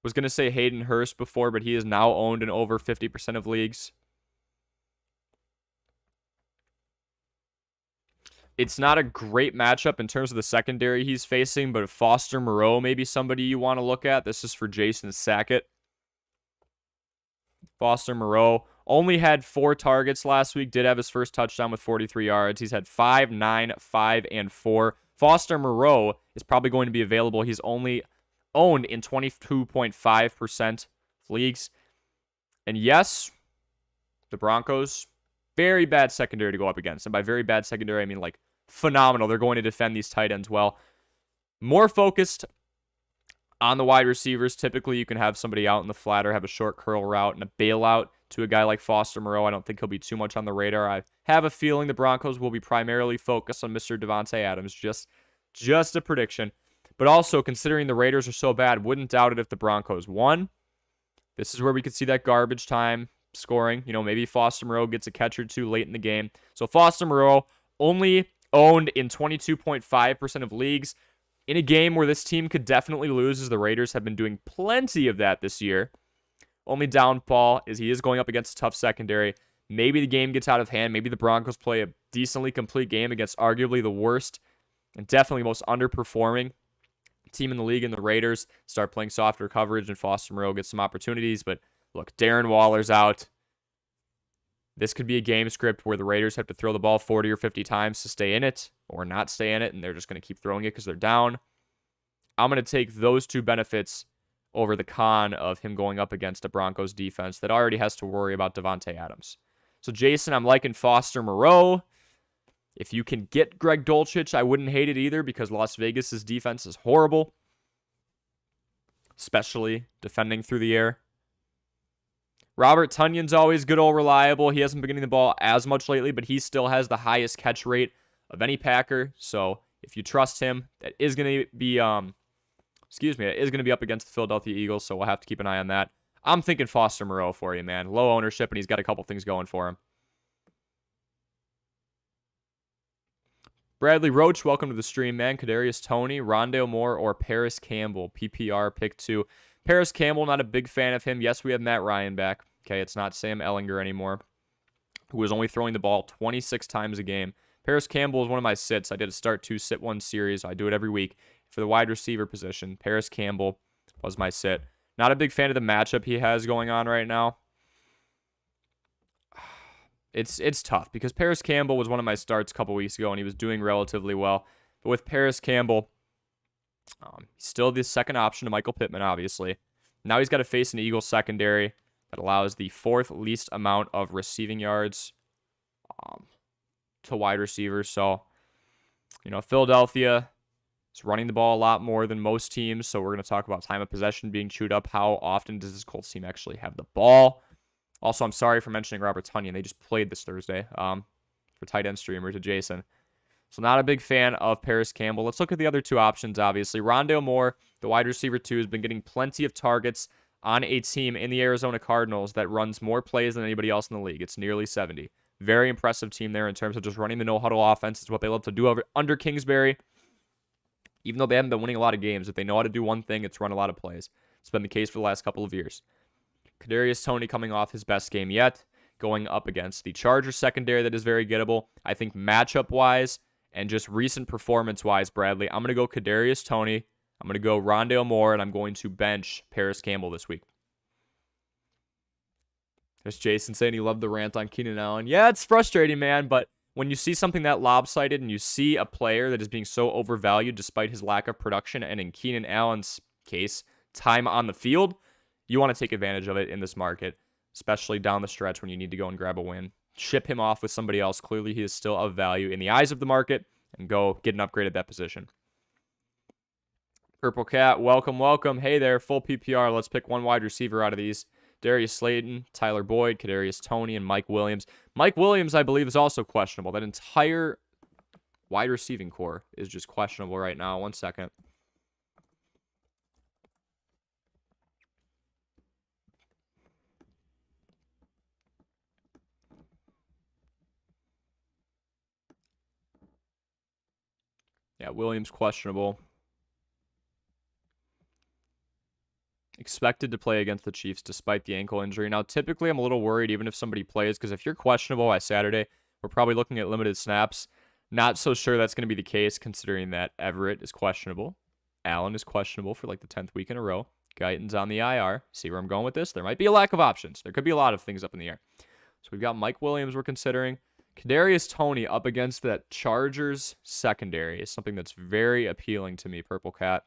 Was going to say Hayden Hurst before, but he is now owned in over 50% of leagues. It's not a great matchup in terms of the secondary he's facing, but Foster Moreau may be somebody you want to look at. This is for Jason Sackett. Foster Moreau only had 4 targets last week, did have his first touchdown with 43 yards. He's had 5, 9, 5, and 4. Foster Moreau is probably going to be available. He's only owned in 22.5% of leagues. And yes, the Broncos, very bad secondary to go up against. And by very bad secondary, I mean like phenomenal. They're going to defend these tight ends well. More focused on the wide receivers. Typically, you can have somebody out in the flat or have a short curl route and a bailout to a guy like Foster Moreau. I don't think he'll be too much on the radar. I have a feeling the Broncos will be primarily focused on Mr. Davante Adams. Just a prediction. But also, considering the Raiders are so bad, wouldn't doubt it if the Broncos won. This is where we could see that garbage time scoring. You know, maybe Foster Moreau gets a catch or 2 late in the game. So Foster Moreau only owned in 22.5% of leagues in a game where this team could definitely lose, as the Raiders have been doing plenty of that this year. Only downfall is he is going up against a tough secondary. Maybe the game gets out of hand. Maybe the Broncos play a decently complete game against arguably the worst and definitely most underperforming team in the league, and the Raiders start playing softer coverage and Foster Moreau gets some opportunities. But look, Darren Waller's out. This could be a game script where the Raiders have to throw the ball 40 or 50 times to stay in it or not stay in it, and they're just going to keep throwing it because they're down. I'm going to take those 2 benefits over the con of him going up against a Broncos defense that already has to worry about Davante Adams. So, Jason, I'm liking Foster Moreau. If you can get Greg Dulcich, I wouldn't hate it either because Las Vegas' defense is horrible, especially defending through the air. Robert Tunyon's always good old reliable. He hasn't been getting the ball as much lately, but he still has the highest catch rate of any Packer. So if you trust him, that is going to be it is going to be up against the Philadelphia Eagles, so we'll have to keep an eye on that. I'm thinking Foster Moreau for you, man. Low ownership, and he's got a couple things going for him. Bradley Roach, welcome to the stream, man. Kadarius Toney, Rondale Moore, or Paris Campbell. PPR pick 2. Paris Campbell, not a big fan of him. Yes, we have Matt Ryan back. Okay, it's not Sam Ehlinger anymore, who was only throwing the ball 26 times a game. Paris Campbell is one of my sits. I did a start 2, sit 1 series. I do it every week. For the wide receiver position, Paris Campbell was my sit. Not a big fan of the matchup he has going on right now. It's tough because Paris Campbell was one of my starts a couple weeks ago, and he was doing relatively well. But with Paris Campbell, he's still the second option to Michael Pittman, obviously. Now he's got to face an Eagles secondary That allows the 4th least amount of receiving yards to wide receivers. So, Philadelphia is running the ball a lot more than most teams. So we're going to talk about time of possession being chewed up. How often does this Colts team actually have the ball? Also, I'm sorry for mentioning Robert Tonyan. They just played this Thursday for tight end streamers to Jason. So not a big fan of Paris Campbell. Let's look at the other 2 options, obviously. Rondale Moore, the wide receiver 2, has been getting plenty of targets on a team in the Arizona Cardinals that runs more plays than anybody else in the league. It's nearly 70. Very impressive team there in terms of just running the no-huddle offense. It's what they love to do under Kingsbury. Even though they haven't been winning a lot of games, if they know how to do one thing, it's run a lot of plays. It's been the case for the last couple of years. Kadarius Toney coming off his best game yet, going up against the Chargers secondary that is very gettable. I think matchup-wise and just recent performance-wise, Bradley, I'm going to go Kadarius Toney. I'm going to go Rondale Moore, and I'm going to bench Paris Campbell this week. There's Jason saying he loved the rant on Keenan Allen. Yeah, it's frustrating, man, but when you see something that lopsided and you see a player that is being so overvalued despite his lack of production, and in Keenan Allen's case, time on the field, you want to take advantage of it in this market, especially down the stretch when you need to go and grab a win. Ship him off with somebody else. Clearly, he is still of value in the eyes of the market, and go get an upgrade at that position. Purple Cat, welcome, welcome. Hey there, full PPR. Let's pick one wide receiver out of these. Darius Slayton, Tyler Boyd, Kadarius Toney, and Mike Williams. Mike Williams, I believe, is also questionable. That entire wide receiving core is just questionable right now. 1 second. Yeah, Williams questionable. Expected to play against the Chiefs despite the ankle injury. Now, typically, I'm a little worried even if somebody plays, because if you're questionable by Saturday, we're probably looking at limited snaps. Not so sure that's going to be the case, considering that Everett is questionable. Allen is questionable for like the 10th week in a row. Guyton's on the IR. See where I'm going with this? There might be a lack of options. There could be a lot of things up in the air. So we've got Mike Williams we're considering. Kadarius Toney up against that Chargers secondary is something that's very appealing to me, Purple Cat.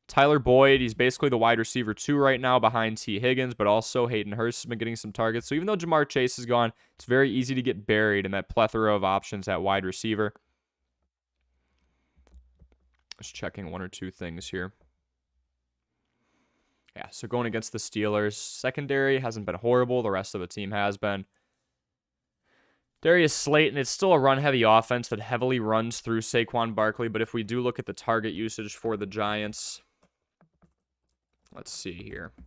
Tyler Boyd, he's basically the wide receiver 2 right now behind T. Higgins, but also Hayden Hurst has been getting some targets. So even though Jamar Chase is gone, it's very easy to get buried in that plethora of options at wide receiver. Just checking 1 or 2 things here. Yeah, so going against the Steelers, secondary hasn't been horrible. The rest of the team has been. Darius Slayton, it's still a run-heavy offense that heavily runs through Saquon Barkley, but if we do look at the target usage for the Giants, let's see here. If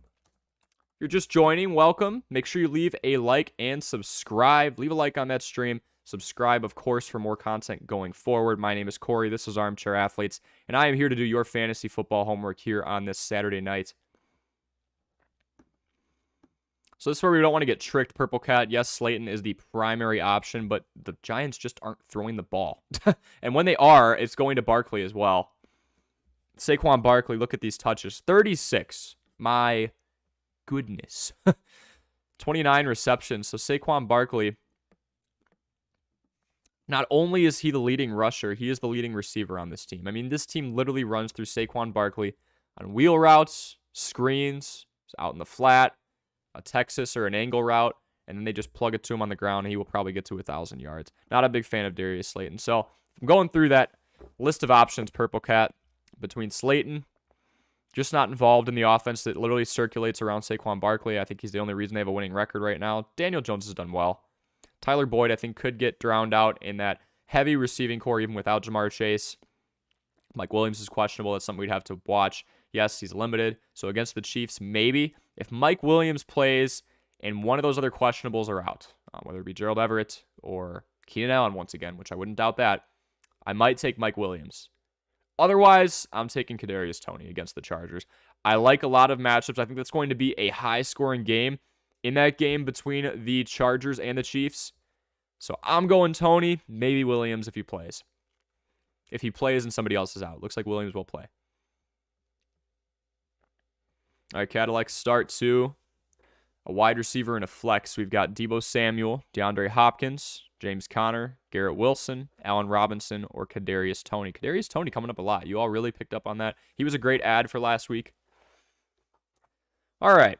you're just joining, welcome. Make sure you leave a like and subscribe. Leave a like on that stream. Subscribe, of course, for more content going forward. My name is Corey. This is Armchair Athletes, and I am here to do your fantasy football homework here on this Saturday night. So this is where we don't want to get tricked, Purple Cat. Yes, Slayton is the primary option, but the Giants just aren't throwing the ball. And when they are, it's going to Barkley as well. Saquon Barkley, look at these touches. 36. My goodness. 29 receptions. So Saquon Barkley, not only is he the leading rusher, he is the leading receiver on this team. I mean, this team literally runs through Saquon Barkley on wheel routes, screens, out in the flat, a Texas or an angle route, and then they just plug it to him on the ground, and he will probably get to 1,000 yards. Not a big fan of Darius Slayton. So I'm going through that list of options, Purple Cat, between Slayton, just not involved in the offense that literally circulates around Saquon Barkley. I think he's the only reason they have a winning record right now. Daniel Jones has done well. Tyler Boyd, I think, could get drowned out in that heavy receiving core even without Jamar Chase. Mike Williams is questionable. That's something we'd have to watch. Yes, he's limited. So against the Chiefs, maybe. If Mike Williams plays and one of those other questionables are out, whether it be Gerald Everett or Keenan Allen once again, which I wouldn't doubt that, I might take Mike Williams. Otherwise, I'm taking Kadarius Toney against the Chargers. I like a lot of matchups. I think that's going to be a high-scoring game in that game between the Chargers and the Chiefs. So I'm going Toney, maybe Williams if he plays. If he plays and somebody else is out. Looks like Williams will play. All right, Cadillac start 2. A wide receiver and a flex. We've got Deebo Samuel, DeAndre Hopkins, James Conner, Garrett Wilson, Allen Robinson, or Kadarius Toney. Kadarius Toney coming up a lot. You all really picked up on that. He was a great ad for last week. All right.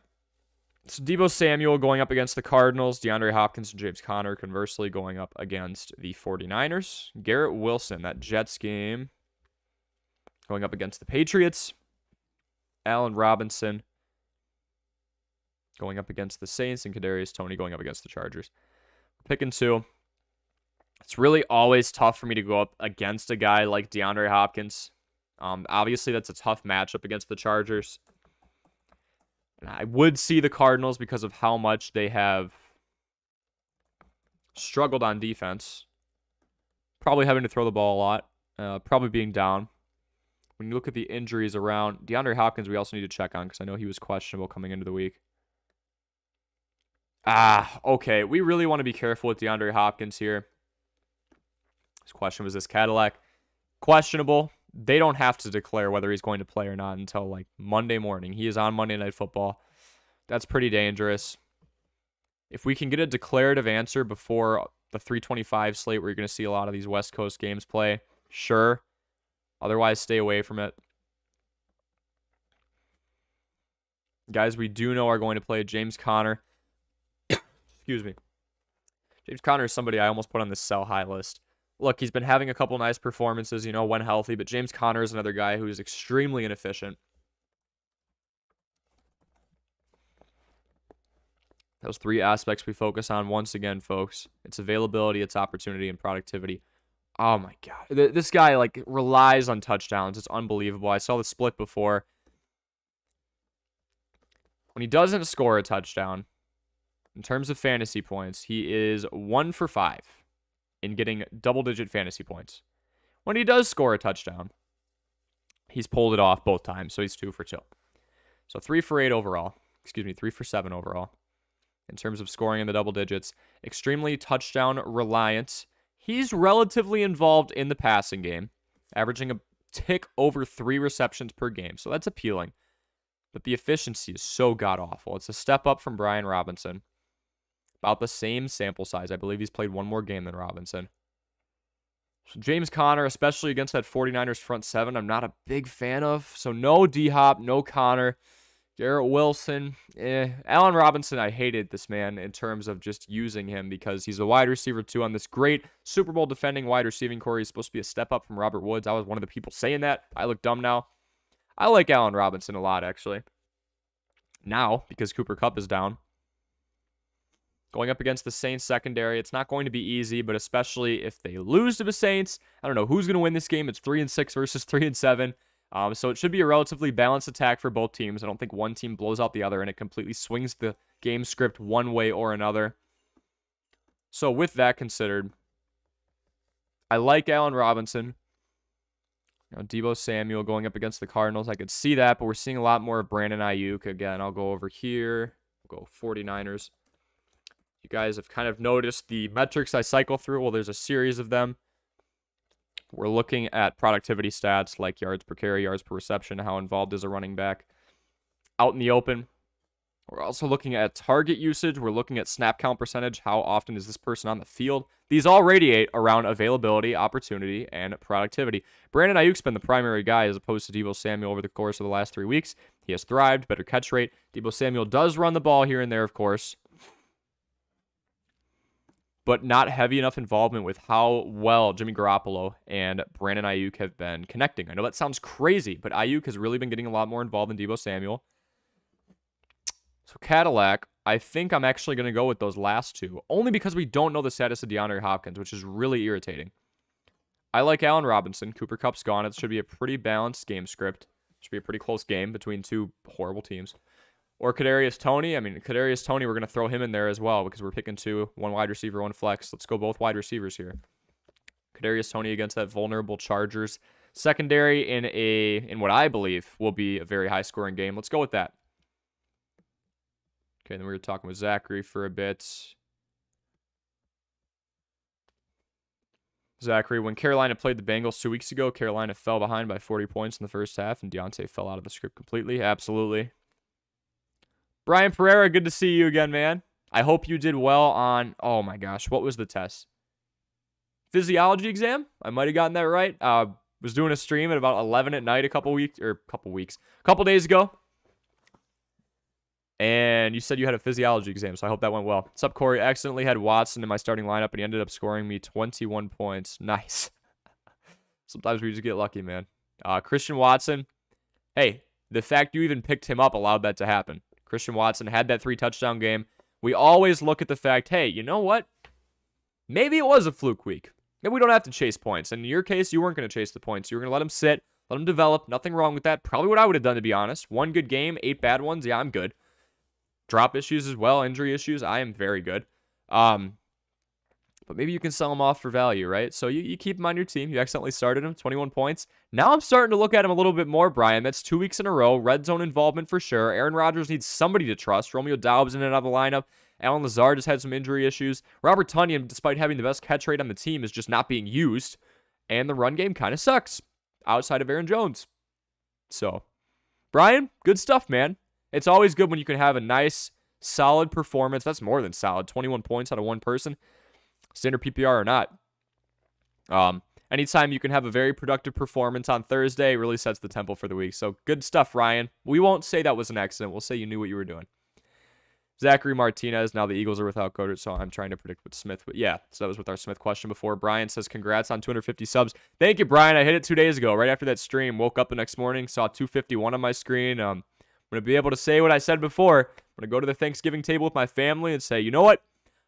So Deebo Samuel going up against the Cardinals. DeAndre Hopkins and James Conner, conversely, going up against the 49ers. Garrett Wilson, that Jets game, going up against the Patriots. Allen Robinson going up against the Saints. And Kadarius Toney going up against the Chargers. Picking 2. It's really always tough for me to go up against a guy like DeAndre Hopkins. Obviously, that's a tough matchup against the Chargers. And I would see the Cardinals because of how much they have struggled on defense. Probably having to throw the ball a lot. Probably being down. When you look at the injuries around DeAndre Hopkins, we also need to check on because I know he was questionable coming into the week. Okay. We really want to be careful with DeAndre Hopkins here. His question was this Cadillac. Questionable. They don't have to declare whether he's going to play or not until like Monday morning. He is on Monday Night Football. That's pretty dangerous. If we can get a declarative answer before the 325 slate where you're going to see a lot of these West Coast games play, sure. Otherwise, stay away from it. Guys we do know are going to play James Conner. Excuse me. James Conner is somebody I almost put on the sell high list. Look, he's been having a couple nice performances, when healthy, but James Conner is another guy who is extremely inefficient. Those 3 aspects we focus on once again, folks. It's availability, it's opportunity, and productivity. Oh my God. This guy, relies on touchdowns. It's unbelievable. I saw the split before. When he doesn't score a touchdown, in terms of fantasy points, he is 1 for 5. In getting double-digit fantasy points. When he does score a touchdown, he's pulled it off both times, so he's 2 for 2. So 3 for 8 overall. 3 for 7 overall. In terms of scoring in the double digits, extremely touchdown reliant. He's relatively involved in the passing game, averaging a tick over 3 receptions per game, so that's appealing. But the efficiency is so god-awful. It's a step up from Brian Robinson. About the same sample size. I believe he's played 1 more game than Robinson. So James Conner, especially against that 49ers front 7, I'm not a big fan of. So no D-Hop, no Conner. Garrett Wilson. Allen Robinson, I hated this man in terms of just using him because he's a wide receiver 2 on this great Super Bowl defending wide receiving core. He's supposed to be a step up from Robert Woods. I was one of the people saying that. I look dumb now. I like Allen Robinson a lot, actually. Now, because Cooper Kupp is down. Going up against the Saints secondary, it's not going to be easy, but especially if they lose to the Saints, I don't know who's going to win this game. It's 3-6 versus 3-7. So it should be a relatively balanced attack for both teams. I don't think one team blows out the other and it completely swings the game script one way or another. So with that considered, I like Allen Robinson. Deebo Samuel going up against the Cardinals. I could see that, but we're seeing a lot more of Brandon Ayuk. Again, I'll go over here. We'll go 49ers. You guys have kind of noticed the metrics I cycle through. Well, there's a series of them. We're looking at productivity stats like yards per carry, yards per reception, how involved is a running back out in the open. We're also looking at target usage. We're looking at snap count percentage. How often is this person on the field? These all radiate around availability, opportunity, and productivity. Brandon Ayuk's been the primary guy as opposed to Deebo Samuel over the course of the last 3 weeks. He has thrived, better catch rate. Deebo Samuel does run the ball here and there, of course, but not heavy enough involvement with how well Jimmy Garoppolo and Brandon Ayuk have been connecting. I know that sounds crazy, but Ayuk has really been getting a lot more involved than Deebo Samuel. So Cadillac, I think I'm actually going to go with those last 2, only because we don't know the status of DeAndre Hopkins, which is really irritating. I like Allen Robinson. Cooper Kupp's gone. It should be a pretty balanced game script. It should be a pretty close game between 2 horrible teams. Or Kadarius Toney. Kadarius Toney, we're going to throw him in there as well because we're picking 2, 1 wide receiver, 1 flex. Let's go both wide receivers here. Kadarius Toney against that vulnerable Chargers secondary in what I believe will be a very high-scoring game. Let's go with that. Okay, then we were talking with Zachary for a bit. Zachary, when Carolina played the Bengals 2 weeks ago, Carolina fell behind by 40 points in the first half, and Deontay fell out of the script completely. Absolutely. Brian Pereira, good to see you again, man. I hope you did well on, oh my gosh, what was the test? Physiology exam? I might have gotten that right. Was doing a stream at about 11 at night a couple days ago. And you said you had a physiology exam, so I hope that went well. What's up, Corey? I accidentally had Watson in my starting lineup, and he ended up scoring me 21 points. Nice. Sometimes we just get lucky, man. Christian Watson. Hey, the fact you even picked him up allowed that to happen. Christian Watson had that 3-touchdown game. We always look at the fact, hey, you know what? Maybe it was a fluke week. Maybe we don't have to chase points. And in your case, you weren't going to chase the points. You were going to let him sit, let him develop. Nothing wrong with that. Probably what I would have done, to be honest. 1 good game, 8 bad ones. Yeah, I'm good. Drop issues as well, injury issues. I am very good. But maybe you can sell him off for value, right? So you keep him on your team. You accidentally started him, 21 points. Now I'm starting to look at him a little bit more, Brian. That's 2 weeks in a row. Red zone involvement for sure. Aaron Rodgers needs somebody to trust. Romeo Doubs in and out of the lineup. Alan Lazard has had some injury issues. Robert Tonyan, despite having the best catch rate on the team, is just not being used. And the run game kind of sucks outside of Aaron Jones. So, Brian, good stuff, man. It's always good when you can have a nice, solid performance. That's more than solid. 21 points out of one person. Standard PPR or not. Anytime you can have a very productive performance on Thursday, really sets the tempo for the week. So good stuff, Ryan. We won't say that was an accident. We'll say you knew what you were doing. Zachary Martinez. Now the Eagles are without Goddard, so I'm trying to predict with Smith. But yeah, so that was with our Smith question before. Brian says, congrats on 250 subs. Thank you, Brian. I hit it 2 days ago, right after that stream. Woke up the next morning, saw 251 on my screen. I'm going to be able to say what I said before. I'm going to go to the Thanksgiving table with my family and say, you know what?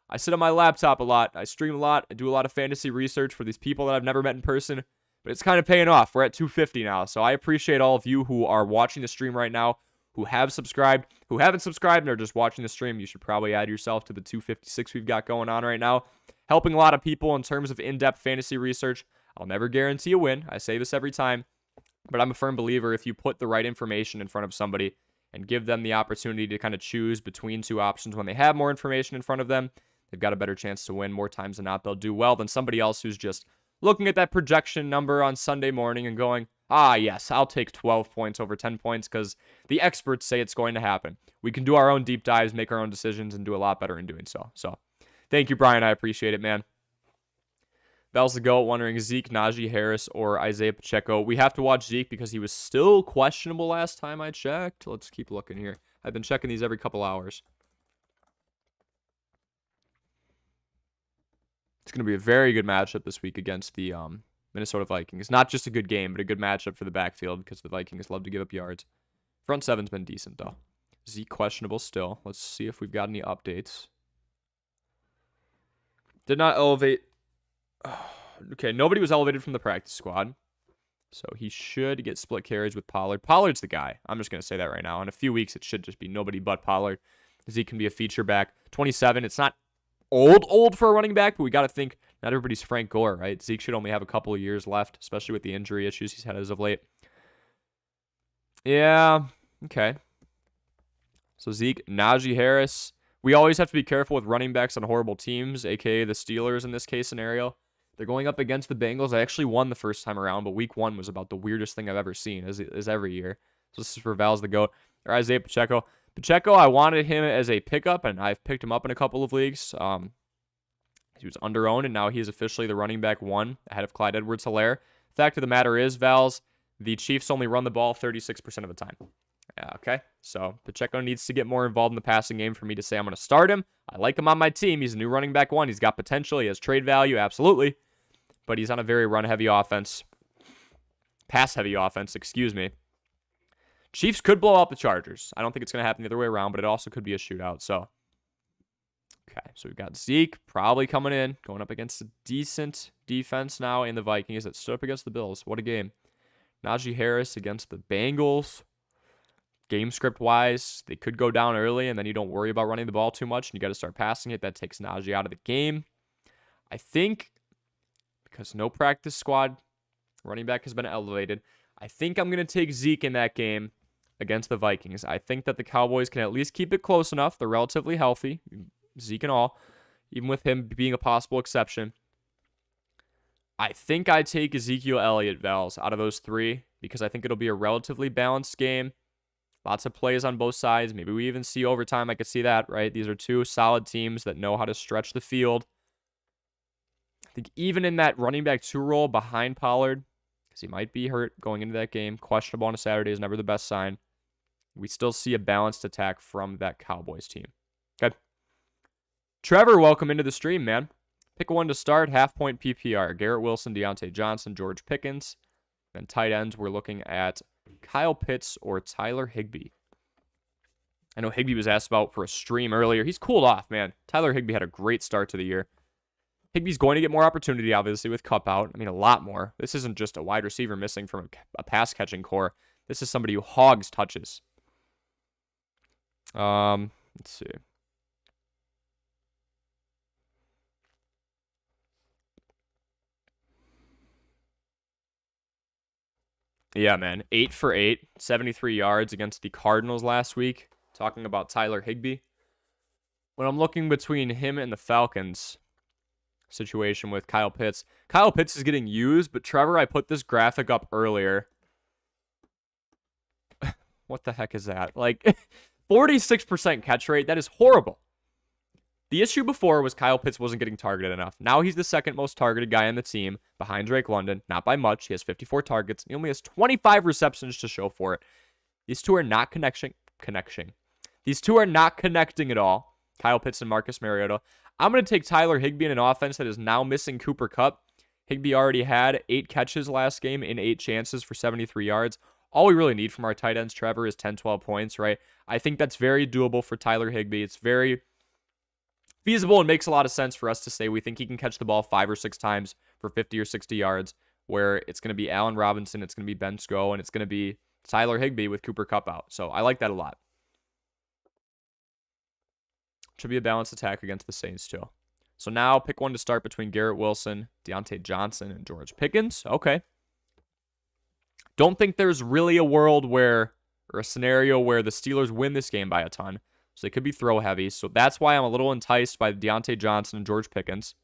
I sit on my laptop a lot. I stream a lot. I do a lot of fantasy research for these people that I've never met in person. But it's kind of paying off. We're at 250 now. So I appreciate all of you who are watching the stream right now, who have subscribed, who haven't subscribed and are just watching the stream. You should probably add yourself to the 256 we've got going on right now. Helping a lot of people in terms of in-depth fantasy research. I'll never guarantee a win. I say this every time. But I'm a firm believer if you put the right information in front of somebody and give them the opportunity to kind of choose between 2 options when they have more information in front of them, they've got a better chance to win. More times than not, they'll do well than somebody else who's just looking at that projection number on Sunday morning and going, yes, I'll take 12 points over 10 points because the experts say it's going to happen. We can do our own deep dives, make our own decisions, and do a lot better in doing so. So thank you, Brian. I appreciate it, man. Val's the GOAT, wondering Zeke, Najee Harris, or Isaiah Pacheco. We have to watch Zeke because he was still questionable last time I checked. Let's keep looking here. I've been checking these every couple hours. It's going to be a very good matchup this week against the Minnesota Vikings. Not just a good game, but a good matchup for the backfield because the Vikings love to give up yards. Front seven's been decent, though. Zeke questionable still. Let's see if we've got any updates. Did not elevate. Okay, nobody was elevated from the practice squad. So he should get split carries with Pollard. Pollard's the guy. I'm just going to say that right now. In a few weeks, it should just be nobody but Pollard. Zeke can be a feature back. 27, it's not old for a running back, but we got to think not everybody's Frank Gore, right? Zeke should only have a couple of years left, especially with the injury issues he's had as of late. Yeah, okay. So Zeke, Najee Harris. We always have to be careful with running backs on horrible teams, a.k.a. the Steelers in this case scenario. They're going up against the Bengals. I actually won the first time around, but week 1 was about the weirdest thing I've ever seen, as every year. So this is for Val's the GOAT. Or Isaiah Pacheco. Pacheco, I wanted him as a pickup, and I've picked him up in a couple of leagues. He was under-owned, and now he is officially the running back 1 ahead of Clyde Edwards-Helaire. Fact of the matter is, Val's, the Chiefs only run the ball 36% of the time. Okay, so Pacheco needs to get more involved in the passing game for me to say I'm going to start him. I like him on my team. He's a new running back 1. He's got potential. He has trade value, absolutely. But he's on a very run-heavy offense. Pass-heavy offense, excuse me. Chiefs could blow out the Chargers. I don't think it's going to happen the other way around, but it also could be a shootout. So, okay, so we've got Zeke probably coming in, going up against a decent defense now in the Vikings that stood up against the Bills. What a game. Najee Harris against the Bengals. Game script-wise, they could go down early, and then you don't worry about running the ball too much, and you got to start passing it. That takes Najee out of the game. I think, because no practice squad, running back has been elevated, I think I'm going to take Zeke in that game against the Vikings. I think that the Cowboys can at least keep it close enough. They're relatively healthy, Zeke and all, even with him being a possible exception. I think I take Ezekiel Elliott, Vals, out of those 3 because I think it'll be a relatively balanced game. Lots of plays on both sides. Maybe we even see overtime. I could see that, right? These are 2 solid teams that know how to stretch the field. I think even in that running back 2 role behind Pollard, because he might be hurt going into that game. Questionable on a Saturday is never the best sign. We still see a balanced attack from that Cowboys team. Okay. Trevor, welcome into the stream, man. Pick one to start, half-point PPR. Garrett Wilson, Deontay Johnson, George Pickens. Then tight ends, we're looking at Kyle Pitts or Tyler Higbee. I know Higbee was asked about for a stream earlier. He's cooled off, man. Tyler Higbee had a great start to the year. Higbee's going to get more opportunity, obviously, with Cup out. I mean, a lot more. This isn't just a wide receiver missing from a pass-catching core. This is somebody who hogs touches. Let's see. Yeah, man. 8 for 8, 73 yards against the Cardinals last week. Talking about Tyler Higbee. When I'm looking between him and the Falcons situation with Kyle Pitts is getting used, but Trevor, I put this graphic up earlier. What the heck is that? Like, 46% catch rate. That is horrible. The issue before was Kyle Pitts wasn't getting targeted enough. Now he's the second most targeted guy on the team behind Drake London. Not by much. He has 54 targets. He only has 25 receptions to show for it. These two are not connecting. These two are not connecting at all. Kyle Pitts and Marcus Mariota. I'm going to take Tyler Higbee in an offense that is now missing Cooper Kupp. Higbee already had 8 catches last game in 8 chances for 73 yards. All we really need from our tight ends, Trevor, is 10, 12 points, right? I think that's very doable for Tyler Higbee. It's very feasible and makes a lot of sense for us to say we think he can catch the ball 5 or 6 times for 50 or 60 yards, where it's going to be Allen Robinson, it's going to be Ben Sko, and it's going to be Tyler Higbee with Cooper Kupp out. So I like that a lot. Should be a balanced attack against the Saints, too. So now pick one to start between Garrett Wilson, Deontay Johnson, and George Pickens. Okay. Don't think there's really a world where, or a scenario where the Steelers win this game by a ton. So they could be throw heavy. So that's why I'm a little enticed by Deontay Johnson and George Pickens.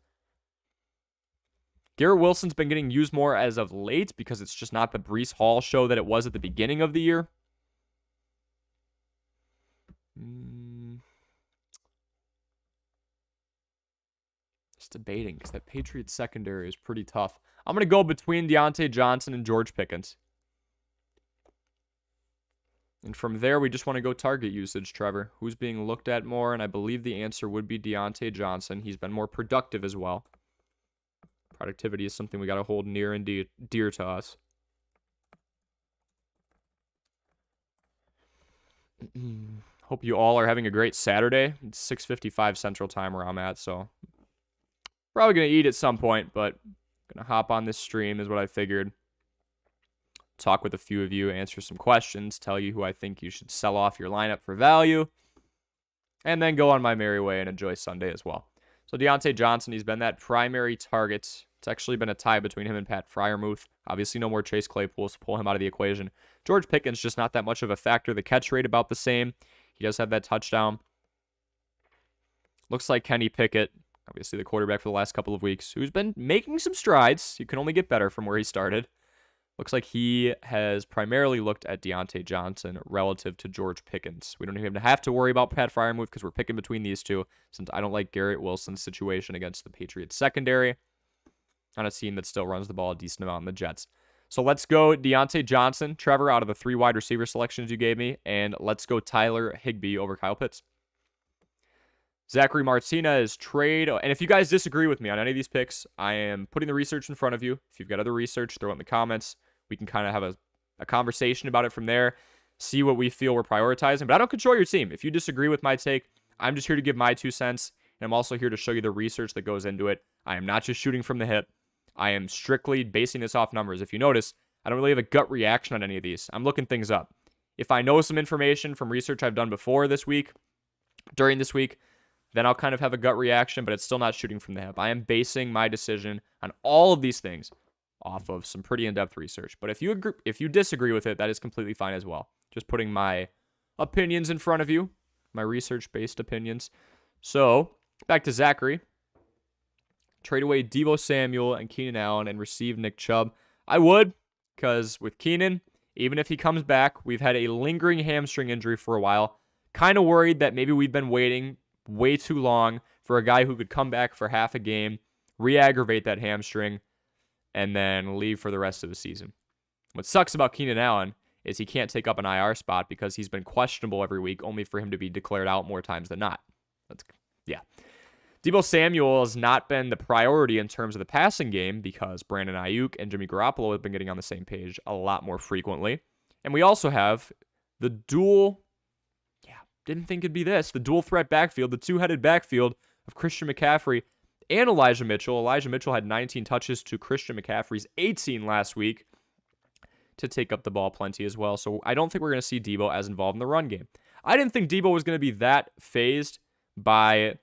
Garrett Wilson's been getting used more as of late because it's just not the Breece Hall show that it was at the beginning of the year. Just debating because that Patriots secondary is pretty tough. I'm going to go between Deontay Johnson and George Pickens. And from there, we just want to go target usage, Trevor. Who's being looked at more? And I believe the answer would be Deontay Johnson. He's been more productive as well. Productivity is something we got to hold near and dear to us. Hope you all are having a great Saturday. It's 6:55 Central Time where I'm at, so probably going to eat at some point, but going to hop on this stream is what I figured. Talk with a few of you, answer some questions, tell you who I think you should sell off your lineup for value, and then go on my merry way and enjoy Sunday as well. So Deontay Johnson, he's been that primary target. It's actually been a tie between him and Pat Freiermuth. Obviously, no more Chase Claypool, so pull him out of the equation. George Pickens, just not that much of a factor. The catch rate about the same. He does have that touchdown. Looks like Kenny Pickett, obviously the quarterback for the last couple of weeks, who's been making some strides. You can only get better from where he started. Looks like he has primarily looked at Deontay Johnson relative to George Pickens. We don't even have to worry about Pat Freiermuth because we're picking between these two, since I don't like Garrett Wilson's situation against the Patriots secondary on a team that still runs the ball a decent amount in the Jets. So let's go Deontay Johnson, Trevor, out of the 3 wide receiver selections you gave me, and let's go Tyler Higbee over Kyle Pitts. Zachary Martinez trade. And if you guys disagree with me on any of these picks, I am putting the research in front of you. If you've got other research, throw it in the comments. We can kind of have a conversation about it from there, see what we feel we're prioritizing. But I don't control your team. If you disagree with my take, I'm just here to give my 2 cents, and I'm also here to show you the research that goes into it. I am not just shooting from the hip. I am strictly basing this off numbers. If you notice, I don't really have a gut reaction on any of these. I'm looking things up. If I know some information from research I've done before this week, during this week, then I'll kind of have a gut reaction, but it's still not shooting from the hip. I am basing my decision on all of these things off of some pretty in-depth research. But if you disagree with it, that is completely fine as well. Just putting my opinions in front of you, my research-based opinions. So, back to Zachary. Trade away Deebo Samuel and Keenan Allen and receive Nick Chubb. I would, because with Keenan, even if he comes back, we've had a lingering hamstring injury for a while. Kind of worried that maybe we've been waiting way too long for a guy who could come back for half a game, re-aggravate that hamstring, and then leave for the rest of the season. What sucks about Keenan Allen is he can't take up an IR spot because he's been questionable every week, only for him to be declared out more times than not. Yeah. Deebo Samuel has not been the priority in terms of the passing game because Brandon Ayuk and Jimmy Garoppolo have been getting on the same page a lot more frequently. And we also have the dual, didn't think it'd be this, the dual threat backfield, the two-headed backfield of Christian McCaffrey and Elijah Mitchell. Elijah Mitchell had 19 touches to Christian McCaffrey's 18 last week to take up the ball plenty as well. So I don't think we're going to see Deebo as involved in the run game. I didn't think Deebo was going to be that phased by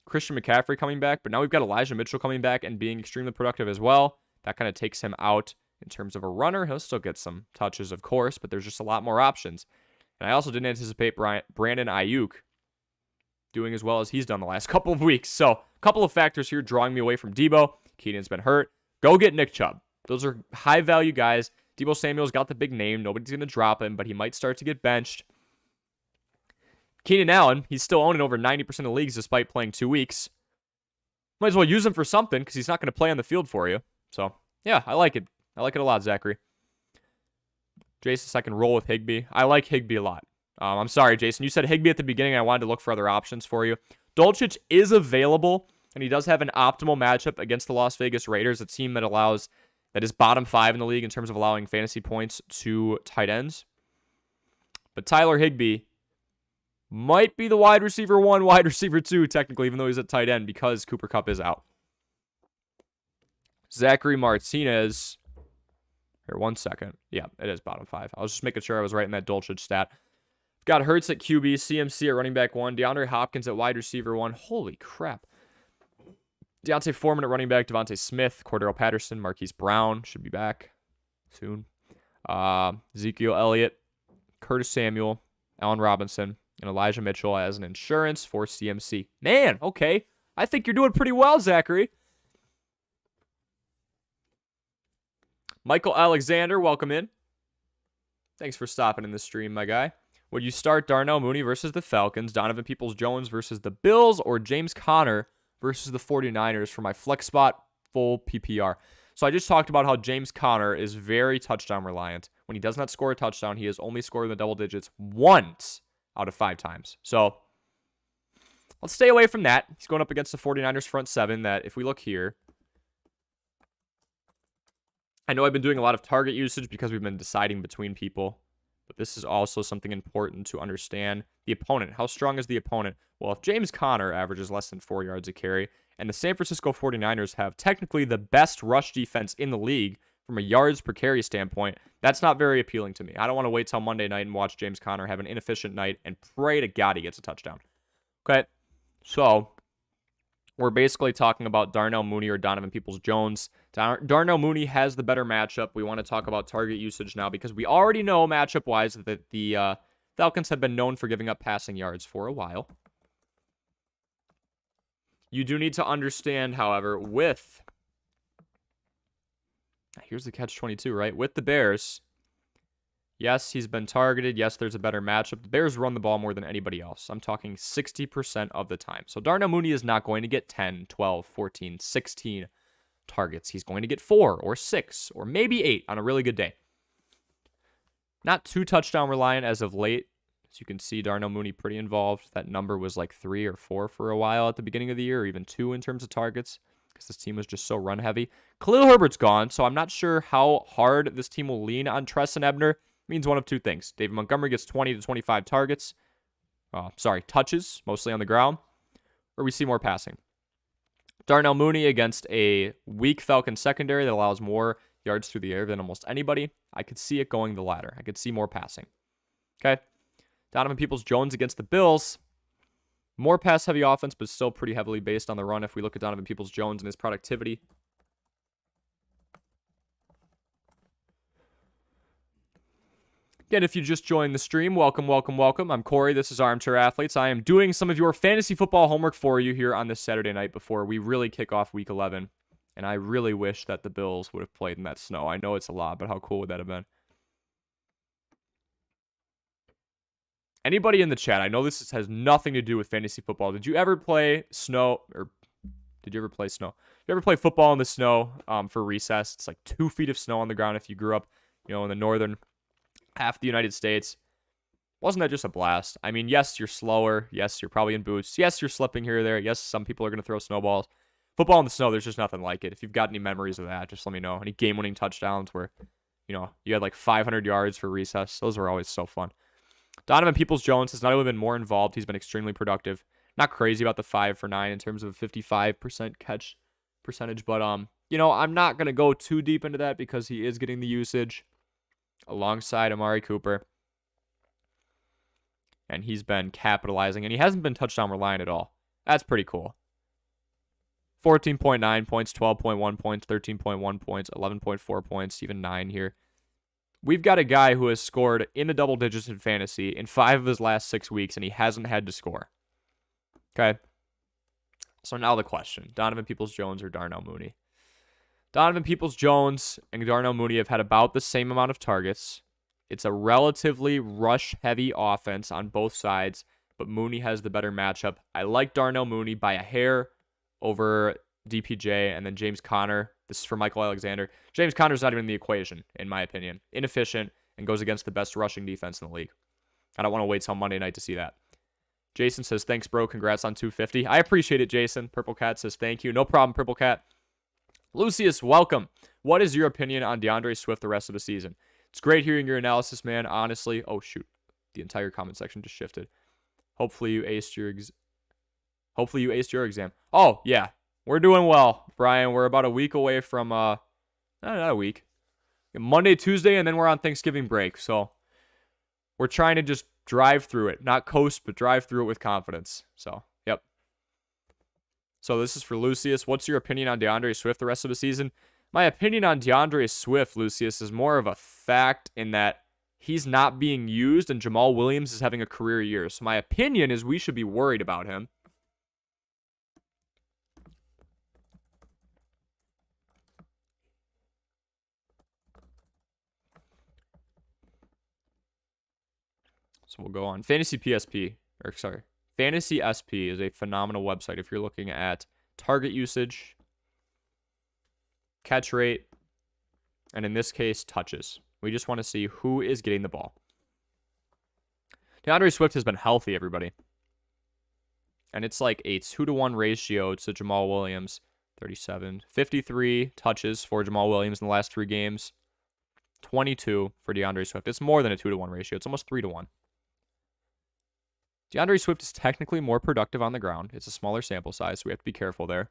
Christian McCaffrey coming back, but now we've got Elijah Mitchell coming back and being extremely productive as well. That kind of takes him out in terms of a runner. He'll still get some touches, of course, but there's just a lot more options. And I also didn't anticipate Brandon Ayuk doing as well as he's done the last couple of weeks. So a couple of factors here drawing me away from Deebo. Keenan's been hurt. Go get Nick Chubb. Those are high-value guys. Deebo Samuel's got the big name. Nobody's going to drop him, but he might start to get benched. Keenan Allen, he's still owning over 90% of leagues despite playing 2 weeks. Might as well use him for something because he's not going to play on the field for you. So, yeah, I like it. I like it a lot, Zachary. Jason, I can roll with Higbee. I like Higbee a lot. I'm sorry, Jason. You said Higbee at the beginning. I wanted to look for other options for you. Dulcich is available, and he does have an optimal matchup against the Las Vegas Raiders, a team that is bottom 5 in the league in terms of allowing fantasy points to tight ends. But Tyler Higbee might be the wide receiver 1, wide receiver 2, technically, even though he's at tight end because Cooper Kupp is out. Zachary Martinez. Here, 1 second. Yeah, it is bottom 5. I was just making sure I was right in that Dulcich stat. Got Hurts at QB, CMC at running back 1, DeAndre Hopkins at wide receiver 1. Holy crap. Deontay Foreman at running back, Devontae Smith, Cordero Patterson, Marquise Brown should be back soon. Ezekiel Elliott, Curtis Samuel, Allen Robinson, and Elijah Mitchell as an insurance for CMC. Man, okay. I think you're doing pretty well, Zachary. Michael Alexander, welcome in. Thanks for stopping in the stream, my guy. Would you start Darnell Mooney versus the Falcons, Donovan Peoples-Jones versus the Bills, or James Conner versus the 49ers for my flex spot full PPR? So I just talked about how James Conner is very touchdown reliant. When he does not score a touchdown, he has only scored in the double digits once out of 5 times. So let's stay away from that. He's going up against the 49ers front 7 that, if we look here, I know I've been doing a lot of target usage because we've been deciding between people, but this is also something important to understand. The opponent. How strong is the opponent? Well, if James Conner averages less than 4 yards a carry, and the San Francisco 49ers have technically the best rush defense in the league from a yards per carry standpoint, that's not very appealing to me. I don't want to wait till Monday night and watch James Conner have an inefficient night and pray to God he gets a touchdown. Okay, so we're basically talking about Darnell Mooney or Donovan Peoples-Jones. Darnell Mooney has the better matchup. We want to talk about target usage now because we already know matchup-wise that the Falcons have been known for giving up passing yards for a while. You do need to understand, however, here's the catch-22, right? With the Bears, yes, he's been targeted. Yes, there's a better matchup. The Bears run the ball more than anybody else. I'm talking 60% of the time. So Darnell Mooney is not going to get 10, 12, 14, 16 targets. He's going to get 4 or 6 or maybe 8 on a really good day. Not too touchdown reliant as of late. As you can see, Darnell Mooney pretty involved. That number was like 3 or 4 for a while at the beginning of the year, or even 2 in terms of targets, because this team was just so run heavy. Khalil Herbert's gone, so I'm not sure how hard this team will lean on Tress and Ebner. It means one of 2 things. David Montgomery gets 20 to 25 touches, mostly on the ground, or we see more passing. Darnell Mooney against a weak Falcon secondary that allows more yards through the air than almost anybody. I could see it going the latter. I could see more passing. Okay. Donovan Peoples-Jones against the Bills. More pass-heavy offense, but still pretty heavily based on the run if we look at Donovan Peoples-Jones and his productivity. Again, if you just joined the stream, welcome, welcome, welcome. I'm Corey. This is Armchair Athletes. I am doing some of your fantasy football homework for you here on this Saturday night before we really kick off Week 11. And I really wish that the Bills would have played in that snow. I know it's a lot, but how cool would that have been? Anybody in the chat, I know this has nothing to do with fantasy football. Did you ever play snow? Or did you ever play snow? Did you ever play football in the snow for recess? It's like 2 feet of snow on the ground if you grew up, in the northern half the United States. Wasn't that just a blast? I mean, yes, you're slower. Yes, you're probably in boots. Yes, you're slipping here or there. Yes, some people are going to throw snowballs. Football in the snow, there's just nothing like it. If you've got any memories of that, just let me know. Any game-winning touchdowns where, you had like 500 yards for recess. Those were always so fun. Donovan Peoples-Jones has not only been more involved, he's been extremely productive. Not crazy about the 5 for 9 in terms of a 55% catch percentage, but I'm not going to go too deep into that because he is getting the usage alongside Amari Cooper. And he's been capitalizing, and he hasn't been touchdown reliant at all. That's pretty cool. 14.9 points, 12.1 points, 13.1 points, 11.4 points, even 9 here. We've got a guy who has scored in the double digits in fantasy in 5 of his last 6 weeks, and he hasn't had to score. Okay? So now the question, Donovan Peoples-Jones or Darnell Mooney? Donovan Peoples-Jones and Darnell Mooney have had about the same amount of targets. It's a relatively rush-heavy offense on both sides, but Mooney has the better matchup. I like Darnell Mooney by a hair over DPJ, and then James Conner. This is for Michael Alexander. James Conner's not even in the equation, in my opinion. Inefficient and goes against the best rushing defense in the league. I don't want to wait till Monday night to see that. Jason says, thanks, bro. Congrats on 250. I appreciate it, Jason. Purple Cat says, thank you. No problem, Purple Cat. Lucius, welcome. What is your opinion on DeAndre Swift the rest of the season? It's great hearing your analysis, man. Honestly. Oh, shoot. The entire comment section just shifted. Hopefully you aced your exam. Oh, yeah. We're doing well, Brian. We're about a week away from, not a week. Monday, Tuesday, and then we're on Thanksgiving break. So we're trying to just drive through it. Not coast, but drive through it with confidence. So, yep. So this is for Lucius. What's your opinion on DeAndre Swift the rest of the season? My opinion on DeAndre Swift, Lucius, is more of a fact in that he's not being used and Jamal Williams is having a career year. So my opinion is we should be worried about him. So we'll go on. Fantasy SP is a phenomenal website if you're looking at target usage, catch rate, and in this case, touches. We just want to see who is getting the ball. DeAndre Swift has been healthy, everybody. And it's like a 2-to-1 ratio to Jamal Williams. 37. 53 touches for Jamal Williams in the last 3 games. 22 for DeAndre Swift. It's more than a 2-to-1 ratio. It's almost 3-to-1. DeAndre Swift is technically more productive on the ground. It's a smaller sample size, so we have to be careful there.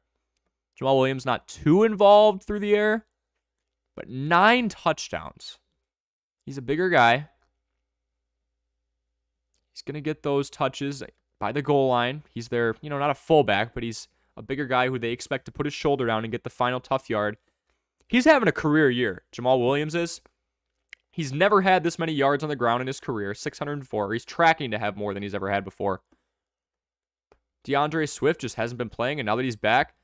Jamal Williams not too involved through the air, but 9 touchdowns. He's a bigger guy. He's going to get those touches by the goal line. He's their, not a fullback, but he's a bigger guy who they expect to put his shoulder down and get the final tough yard. He's having a career year. Jamal Williams is. He's never had this many yards on the ground in his career, 604. He's tracking to have more than he's ever had before. DeAndre Swift just hasn't been playing, and now that he's back,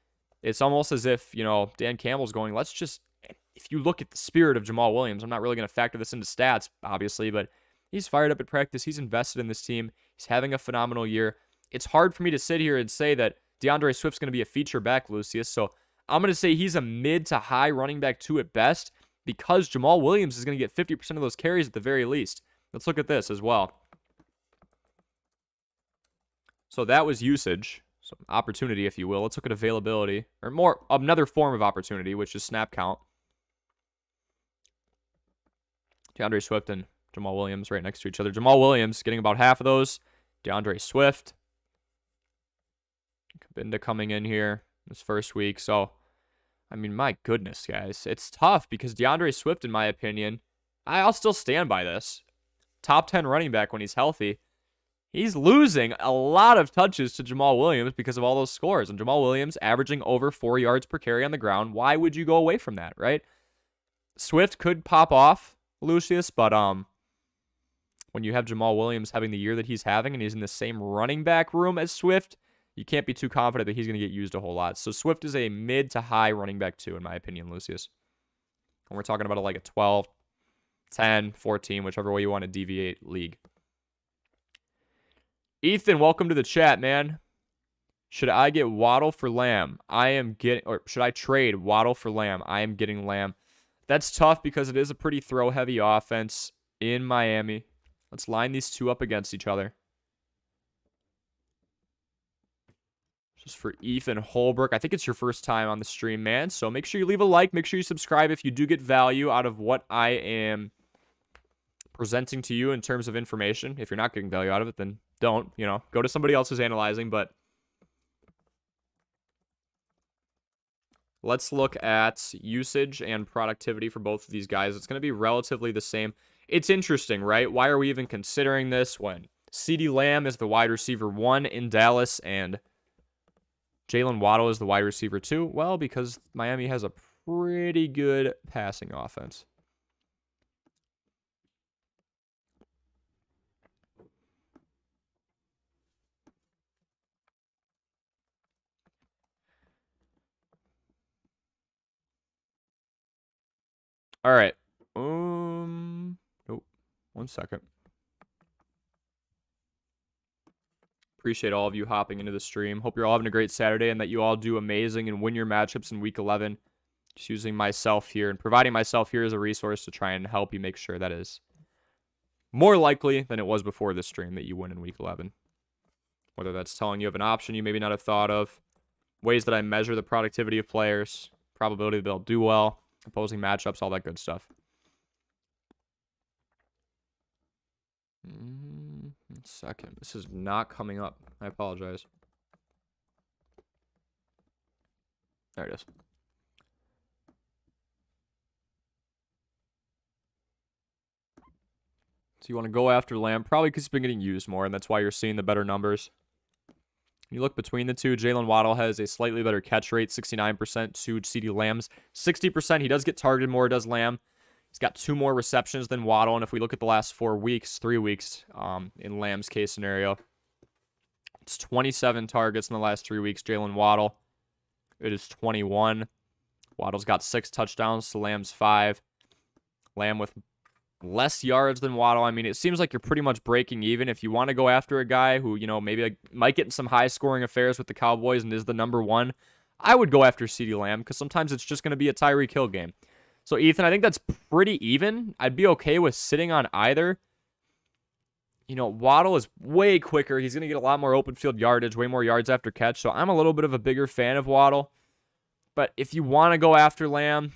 it's almost as if, Dan Campbell's going, if you look at the spirit of Jamal Williams, I'm not really going to factor this into stats, obviously, but he's fired up at practice. He's invested in this team. He's having a phenomenal year. It's hard for me to sit here and say that DeAndre Swift's going to be a feature back, Lucius, so I'm going to say he's a mid to high running back 2 at best, because Jamal Williams is going to get 50% of those carries at the very least. Let's look at this as well. So that was usage, so opportunity, if you will. Let's look at availability, or more, another form of opportunity, which is snap count. DeAndre Swift and Jamal Williams right next to each other. Jamal Williams getting about half of those. DeAndre Swift. Kabinda coming in here this first week, so my goodness, guys. It's tough because DeAndre Swift, in my opinion, I'll still stand by this. Top 10 running back when he's healthy. He's losing a lot of touches to Jamal Williams because of all those scores. And Jamal Williams averaging over 4 yards per carry on the ground. Why would you go away from that, right? Swift could pop off, Lucius, but when you have Jamal Williams having the year that he's having and he's in the same running back room as Swift, you can't be too confident that he's going to get used a whole lot. So Swift is a mid to high running back 2, in my opinion, Lucius. And we're talking about a 12, 10, 14, whichever way you want to deviate league. Ethan, welcome to the chat, man. Should I get Waddle for Lamb? Or should I trade Waddle for Lamb? I am getting Lamb. That's tough because it is a pretty throw-heavy offense. in Miami. Let's line these two up against each other. Just for Ethan Holbrook. I think it's your first time on the stream, man. So make sure you leave a like. Make sure you subscribe if you do get value out of what I am presenting to you in terms of information. If you're not getting value out of it, then don't. You know, go to somebody else who's analyzing. But let's look at usage and productivity for both of these guys. It's going to be relatively the same. It's interesting, right? Why are we even considering this when CeeDee Lamb is the wide receiver 1 in Dallas and Jalen Waddle is the wide receiver 2? Well, because Miami has a pretty good passing offense. All right. Nope. 1 second. Appreciate all of you hopping into the stream. Hope you're all having a great Saturday and that you all do amazing and win your matchups in Week 11. Just using myself here and providing myself here as a resource to try and help you make sure that is more likely than it was before this stream that you win in Week 11. Whether that's telling you of an option you maybe not have thought of, ways that I measure the productivity of players, probability that they'll do well, opposing matchups, all that good stuff. 1 second. This is not coming up. I apologize. There it is. So you want to go after Lamb, probably because he's been getting used more, and that's why you're seeing the better numbers. You look between the two, Jalen Waddle has a slightly better catch rate, 69% to CeeDee Lamb's 60%. He does get targeted more, does Lamb. He's got 2 more receptions than Waddle, and if we look at the last 3 weeks, in Lamb's case scenario, it's 27 targets in the last 3 weeks. Jalen Waddle, it is 21. Waddle's got 6 touchdowns to Lamb's 5. Lamb with less yards than Waddle. I mean, it seems like you're pretty much breaking even. If you want to go after a guy who, you know, maybe might get in some high-scoring affairs with the Cowboys and is the number 1, I would go after CeeDee Lamb because sometimes it's just going to be a Tyreek Hill game. So, Ethan, I think that's pretty even. I'd be okay with sitting on either. You know, Waddle is way quicker. He's going to get a lot more open field yardage, way more yards after catch. So, I'm a little bit of a bigger fan of Waddle. But if you want to go after Lamb,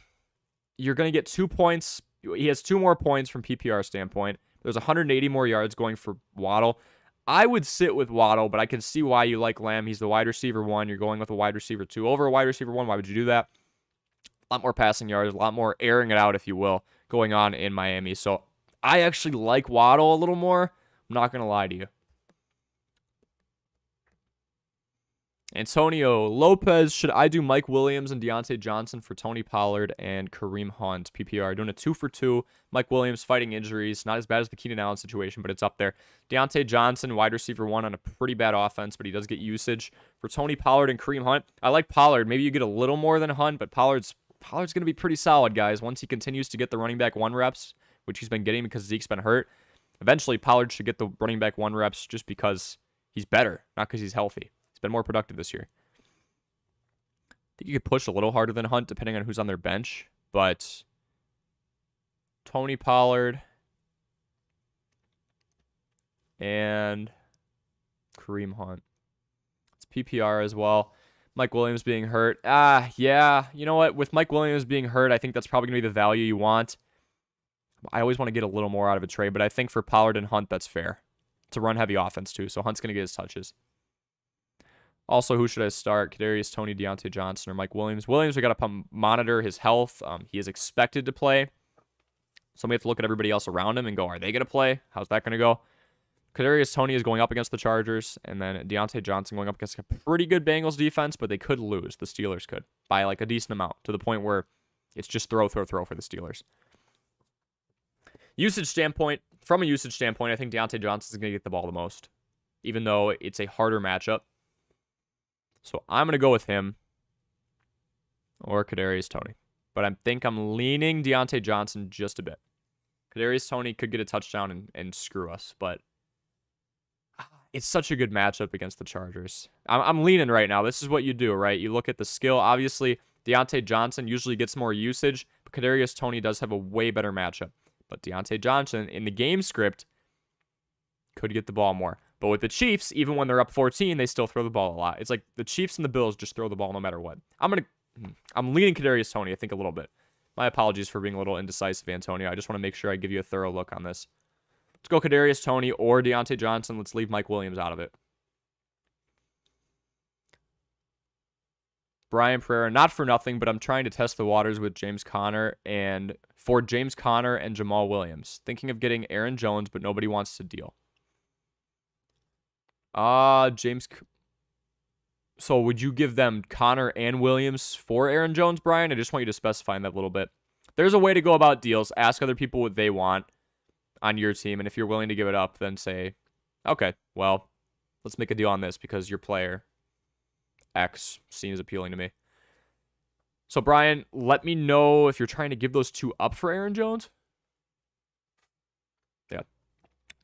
you're going to get 2 points. He has 2 more points from PPR standpoint. There's 180 more yards going for Waddle. I would sit with Waddle, but I can see why you like Lamb. He's the wide receiver 1. You're going with a wide receiver 2 over a wide receiver 1. Why would you do that? A lot more passing yards, a lot more airing it out, if you will, going on in Miami. So I actually like Waddle a little more. I'm not going to lie to you. Antonio Lopez, should I do Mike Williams and Deontay Johnson for Tony Pollard and Kareem Hunt? PPR, doing a 2 for 2. Mike Williams fighting injuries. Not as bad as the Keenan Allen situation, but it's up there. Deontay Johnson, wide receiver 1 on a pretty bad offense, but he does get usage. For Tony Pollard and Kareem Hunt, I like Pollard. Maybe you get a little more than Hunt, but Pollard's going to be pretty solid, guys. Once he continues to get the running back 1 reps, which he's been getting because Zeke's been hurt, eventually Pollard should get the running back 1 reps just because he's better, not because he's healthy. Been more productive this year. I think you could push a little harder than Hunt depending on who's on their bench, but Tony Pollard and Kareem Hunt. It's PPR as well. Mike Williams being hurt. Yeah. You know what? With Mike Williams being hurt, I think that's probably going to be the value you want. I always want to get a little more out of a trade, but I think for Pollard and Hunt, that's fair. It's a run-heavy offense, too, so Hunt's going to get his touches. Also, who should I start? Kadarius Toney, Deontay Johnson, or Mike Williams? Williams, we got to monitor his health. He is expected to play. So we have to look at everybody else around him and go, are they going to play? How's that going to go? Kadarius Toney is going up against the Chargers, and then Deontay Johnson going up against a pretty good Bengals defense, but they could lose. The Steelers could, by like a decent amount, to the point where it's just throw for the Steelers. Usage standpoint, from a usage standpoint, I think Deontay Johnson is going to get the ball the most, even though it's a harder matchup. So I'm going to go with him or Kadarius Toney. But I think I'm leaning Deontay Johnson just a bit. Kadarius Toney could get a touchdown and screw us, but it's such a good matchup against the Chargers. I'm leaning right now. This is what you do, right? You look at the skill. Obviously, Deontay Johnson usually gets more usage, but Kadarius Toney does have a way better matchup. But Deontay Johnson, in the game script, could get the ball more. But with the Chiefs, even when they're up 14, they still throw the ball a lot. It's like the Chiefs and the Bills just throw the ball no matter what. I'm leaning Kadarius Toney, I think, a little bit. My apologies for being a little indecisive, Antonio. I just want to make sure I give you a thorough look on this. Let's go Kadarius Toney or Deontay Johnson. Let's leave Mike Williams out of it. Brian Pereira, not for nothing, but I'm trying to test the waters with James Conner and Jamal Williams. Thinking of getting Aaron Jones, but nobody wants to deal. So would you give them Conner and Williams for Aaron Jones, Brian? I just want you to specify that a little bit. There's a way to go about deals. Ask other people what they want on your team, and if you're willing to give it up, then say, okay, well, let's make a deal on this because your player X seems appealing to me. So, Brian, let me know if you're trying to give those two up for Aaron Jones. Yeah.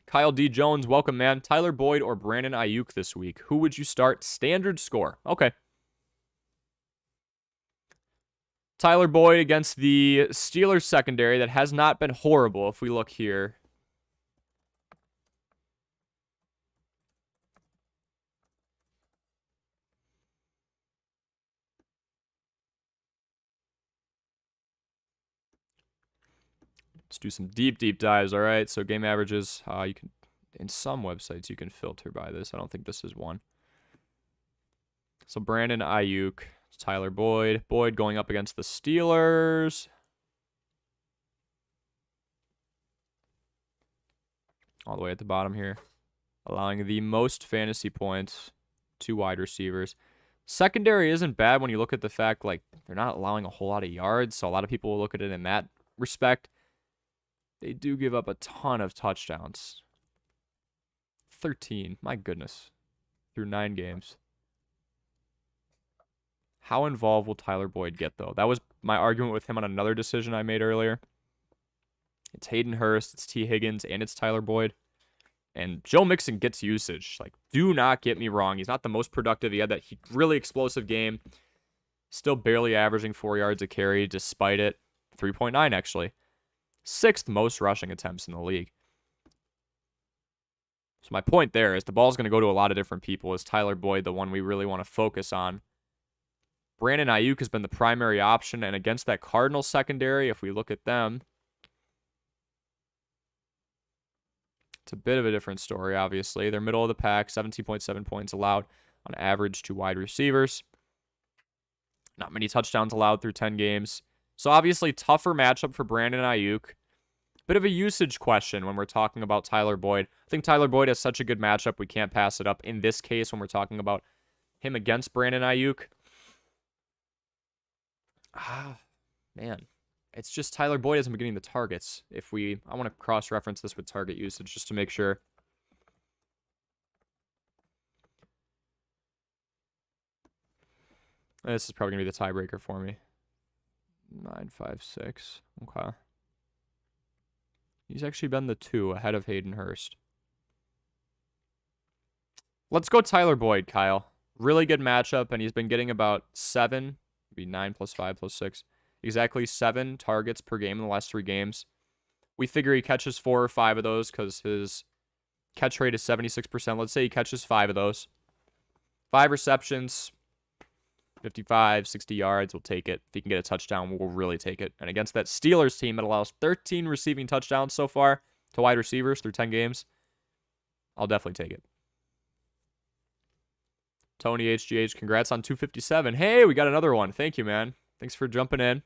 Kyle D. Jones, welcome, man. Tyler Boyd or Brandon Ayuk this week? Who would you start? Standard score. Okay. Tyler Boyd against the Steelers secondary that has not been horrible if we look here. Let's do some deep dives, all right? So game averages, you can, in some websites, you can filter by this. I don't think this is one. So Brandon Ayuk, Tyler Boyd. Boyd going up against the Steelers. All the way at the bottom here. Allowing the most fantasy points to wide receivers. Secondary isn't bad when you look at the fact, like, they're not allowing a whole lot of yards, so a lot of people will look at it in that respect. They do give up a ton of touchdowns. 13, my goodness, through 9 games. How involved will Tyler Boyd get, though? That was my argument with him on another decision I made earlier. It's Hayden Hurst, it's T. Higgins, and it's Tyler Boyd. And Joe Mixon gets usage. Like, do not get me wrong. He's not the most productive. He had that really explosive game. Still barely averaging 4 yards a carry despite it. 3.9, actually. 6th most rushing attempts in the league. So my point there is the ball's going to go to a lot of different people. Is Tyler Boyd the one we really want to focus on? Brandon Ayuk has been the primary option, and against that Cardinals secondary, if we look at them, it's a bit of a different story, obviously. They're middle of the pack, 17.7 points allowed on average to wide receivers. Not many touchdowns allowed through 10 games. So obviously tougher matchup for Brandon Ayuk. Bit of a usage question when we're talking about Tyler Boyd. I think Tyler Boyd has such a good matchup, we can't pass it up. In this case, when we're talking about him against Brandon Ayuk, man, it's just Tyler Boyd hasn't been getting the targets. I want to cross-reference this with target usage just to make sure. This is probably going to be the tiebreaker for me. 9.56. Okay. He's actually been the 2 ahead of Hayden Hurst. Let's go Tyler Boyd, Kyle. Really good matchup, and he's been getting about 7, maybe 9 plus 5 plus 6. Exactly 7 targets per game in the last 3 games. We figure he catches 4 or 5 of those because his catch rate is 76%. Let's say he catches 5 of those. 5 receptions, 55, 60 yards, we'll take it. If he can get a touchdown, we'll really take it. And against that Steelers team that allows 13 receiving touchdowns so far to wide receivers through 10 games, I'll definitely take it. Tony HGH, congrats on 257. Hey, we got another one. Thank you, man. Thanks for jumping in.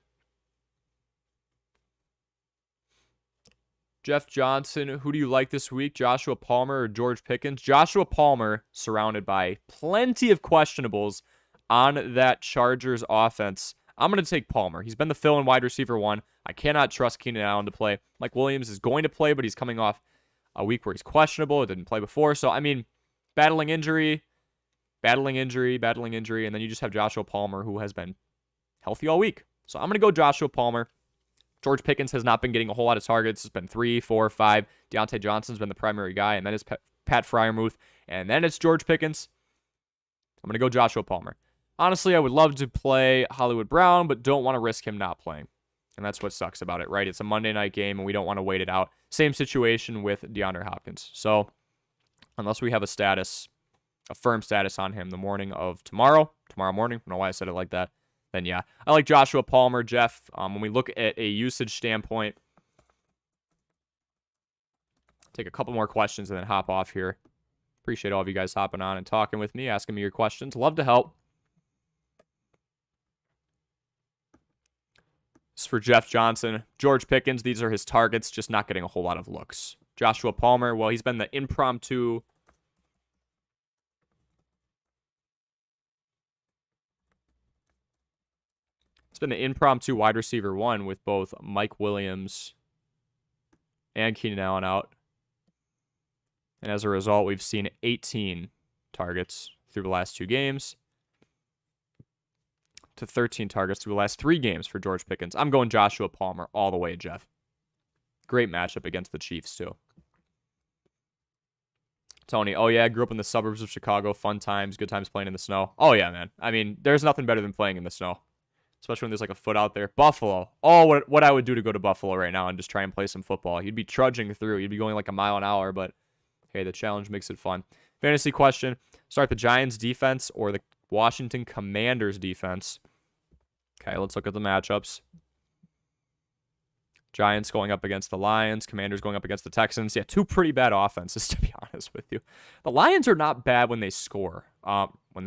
Jeff Johnson, who do you like this week? Joshua Palmer or George Pickens? Joshua Palmer, surrounded by plenty of questionables on that Chargers offense. I'm going to take Palmer. He's been the fill-in wide receiver 1. I cannot trust Keenan Allen to play. Mike Williams is going to play, but he's coming off a week where he's questionable. It didn't play before. So, I mean, battling injury, and then you just have Joshua Palmer, who has been healthy all week. So I'm going to go Joshua Palmer. George Pickens has not been getting a whole lot of targets. It's been 3, 4, 5. Deontay Johnson's been the primary guy, and then it's Pat Freiermuth, and then it's George Pickens. I'm going to go Joshua Palmer. Honestly, I would love to play Hollywood Brown, but don't want to risk him not playing. And that's what sucks about it, right? It's a Monday night game, and we don't want to wait it out. Same situation with DeAndre Hopkins. So unless we have a firm status on him the morning of tomorrow morning, I don't know why I said it like that, then yeah. I like Joshua Palmer, Jeff. When we look at a usage standpoint, take a couple more questions and then hop off here. Appreciate all of you guys hopping on and talking with me, asking me your questions. Love to help. This is for Jeff Johnson. George Pickens, these are his targets, just not getting a whole lot of looks. Joshua Palmer, well, he's been the impromptu wide receiver one with both Mike Williams and Keenan Allen out. And as a result, we've seen 18 targets through the last 2 games to 13 targets through the last 3 games for George Pickens. I'm going Joshua Palmer all the way, Jeff. Great matchup against the Chiefs, too. Tony, oh yeah, I grew up in the suburbs of Chicago. Fun times, good times playing in the snow. Oh yeah, man. I mean, there's nothing better than playing in the snow. Especially when there's like a foot out there. Buffalo. Oh, what I would do to go to Buffalo right now and just try and play some football. You'd be trudging through. You'd be going like a mile an hour, but hey, the challenge makes it fun. Fantasy question. Start the Giants defense or the Washington Commanders defense? Okay, let's look at the matchups. Giants going up against the Lions. Commanders going up against the Texans. Yeah, 2 pretty bad offenses, to be honest with you. The Lions are not bad when they score. When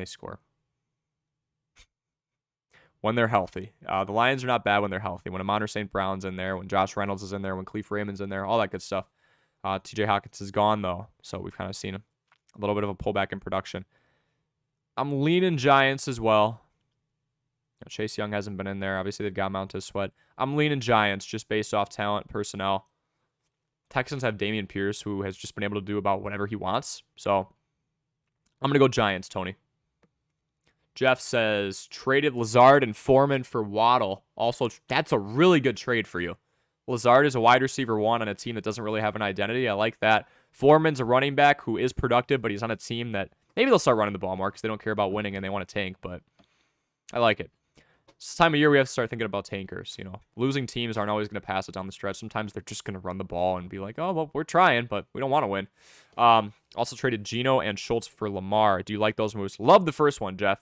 they're healthy. The Lions are not bad when they're healthy. When Amon St. Brown's in there, when Josh Reynolds is in there, when Khalif Raymond's in there, all that good stuff. TJ Hawkins is gone, though, so we've kind of seen a little bit of a pullback in production. I'm leaning Giants as well. Chase Young hasn't been in there. Obviously, they've got Montez Sweat. I'm leaning Giants just based off talent, personnel. Texans have Dameon Pierce, who has just been able to do about whatever he wants. So I'm going to go Giants, Tony. Jeff says, traded Lazard and Foreman for Waddle. Also, that's a really good trade for you. Lazard is a wide receiver 1 on a team that doesn't really have an identity. I like that. Foreman's a running back who is productive, but he's on a team that maybe they'll start running the ball more because they don't care about winning and they want to tank, but I like it. It's the time of year we have to start thinking about tankers. You know, losing teams aren't always going to pass it down the stretch. Sometimes they're just going to run the ball and be like, oh, well, we're trying, but we don't want to win. Also traded Geno and Schultz for Lamar. Do you like those moves? Love the first one, Jeff.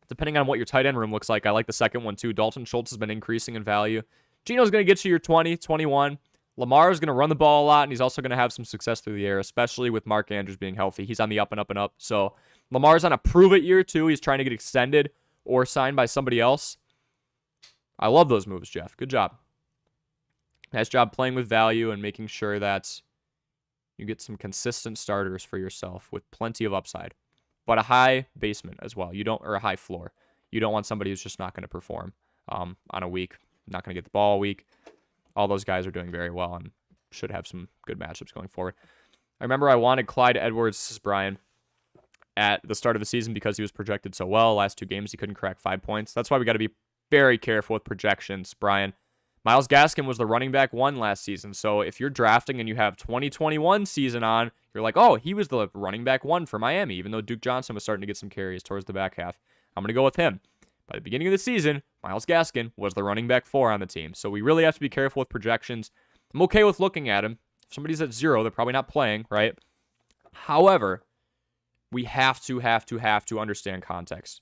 Depending on what your tight end room looks like, I like the second one too. Dalton Schultz has been increasing in value. Geno's going to get you your 20, 21. Lamar is going to run the ball a lot, and he's also going to have some success through the air, especially with Mark Andrews being healthy. He's on the up and up and up. So Lamar's on a prove-it year too. He's trying to get extended or signed by somebody else. I love those moves, Jeff. Good job. Nice job playing with value and making sure that you get some consistent starters for yourself with plenty of upside. But a high basement as well. Or a high floor. You don't want somebody who's just not going to perform on a week. Not going to get the ball a week. All those guys are doing very well and should have some good matchups going forward. I remember I wanted Clyde Edwards, this is Brian, at the start of the season because he was projected so well. Last 2 games, he couldn't crack 5 points. That's why we got to be very careful with projections, Brian. Myles Gaskin was the running back 1 last season. So if you're drafting and you have 2021 season on, you're like, oh, he was the running back 1 for Miami, even though Duke Johnson was starting to get some carries towards the back half. I'm going to go with him. By the beginning of the season, Myles Gaskin was the running back 4 on the team. So we really have to be careful with projections. I'm okay with looking at him. If somebody's at 0, they're probably not playing, right? However, we have to understand context.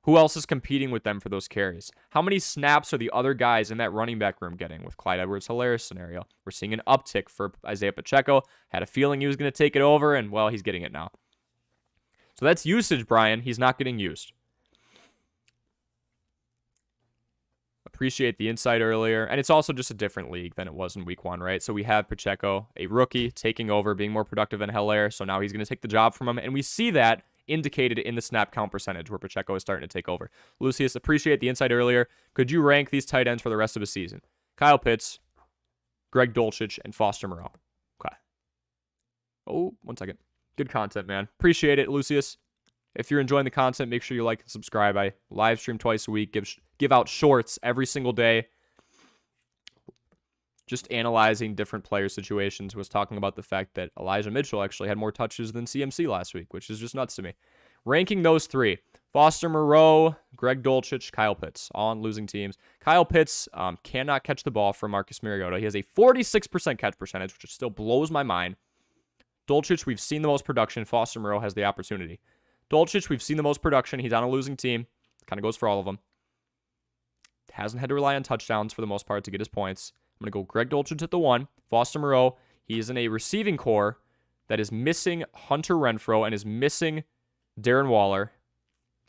Who else is competing with them for those carries? How many snaps are the other guys in that running back room getting with Clyde Edwards-Helaire scenario? We're seeing an uptick for Isaiah Pacheco. Had a feeling he was going to take it over, and, well, he's getting it now. So that's usage, Brian. He's not getting used. Appreciate the insight earlier. And it's also just a different league than it was in week 1, right? So we have Pacheco, a rookie, taking over, being more productive than Helaire. So now he's going to take the job from him. And we see that indicated in the snap count percentage where Pacheco is starting to take over. Lucius, appreciate the insight earlier. Could you rank these tight ends for the rest of the season? Kyle Pitts, Greg Dulcich, and Foster Moreau. Okay. Oh, 1 second. Good content, man. Appreciate it, Lucius. If you're enjoying the content, make sure you like and subscribe. I live stream twice a week, give out shorts every single day. Just analyzing different player situations. Was talking about the fact that Elijah Mitchell actually had more touches than CMC last week, which is just nuts to me. Ranking those three: Foster Moreau, Greg Dulcich, Kyle Pitts, all on losing teams. Kyle Pitts cannot catch the ball from Marcus Mariota. He has a 46% catch percentage, which still blows my mind. Dulcich, we've seen the most production. Foster Moreau has the opportunity. Dulcich, we've seen the most production. He's on a losing team. Kind of goes for all of them. Hasn't had to rely on touchdowns for the most part to get his points. I'm going to go Greg Dulcich at the 1. Foster Moreau, he's in a receiving core that is missing Hunter Renfrow and is missing Darren Waller.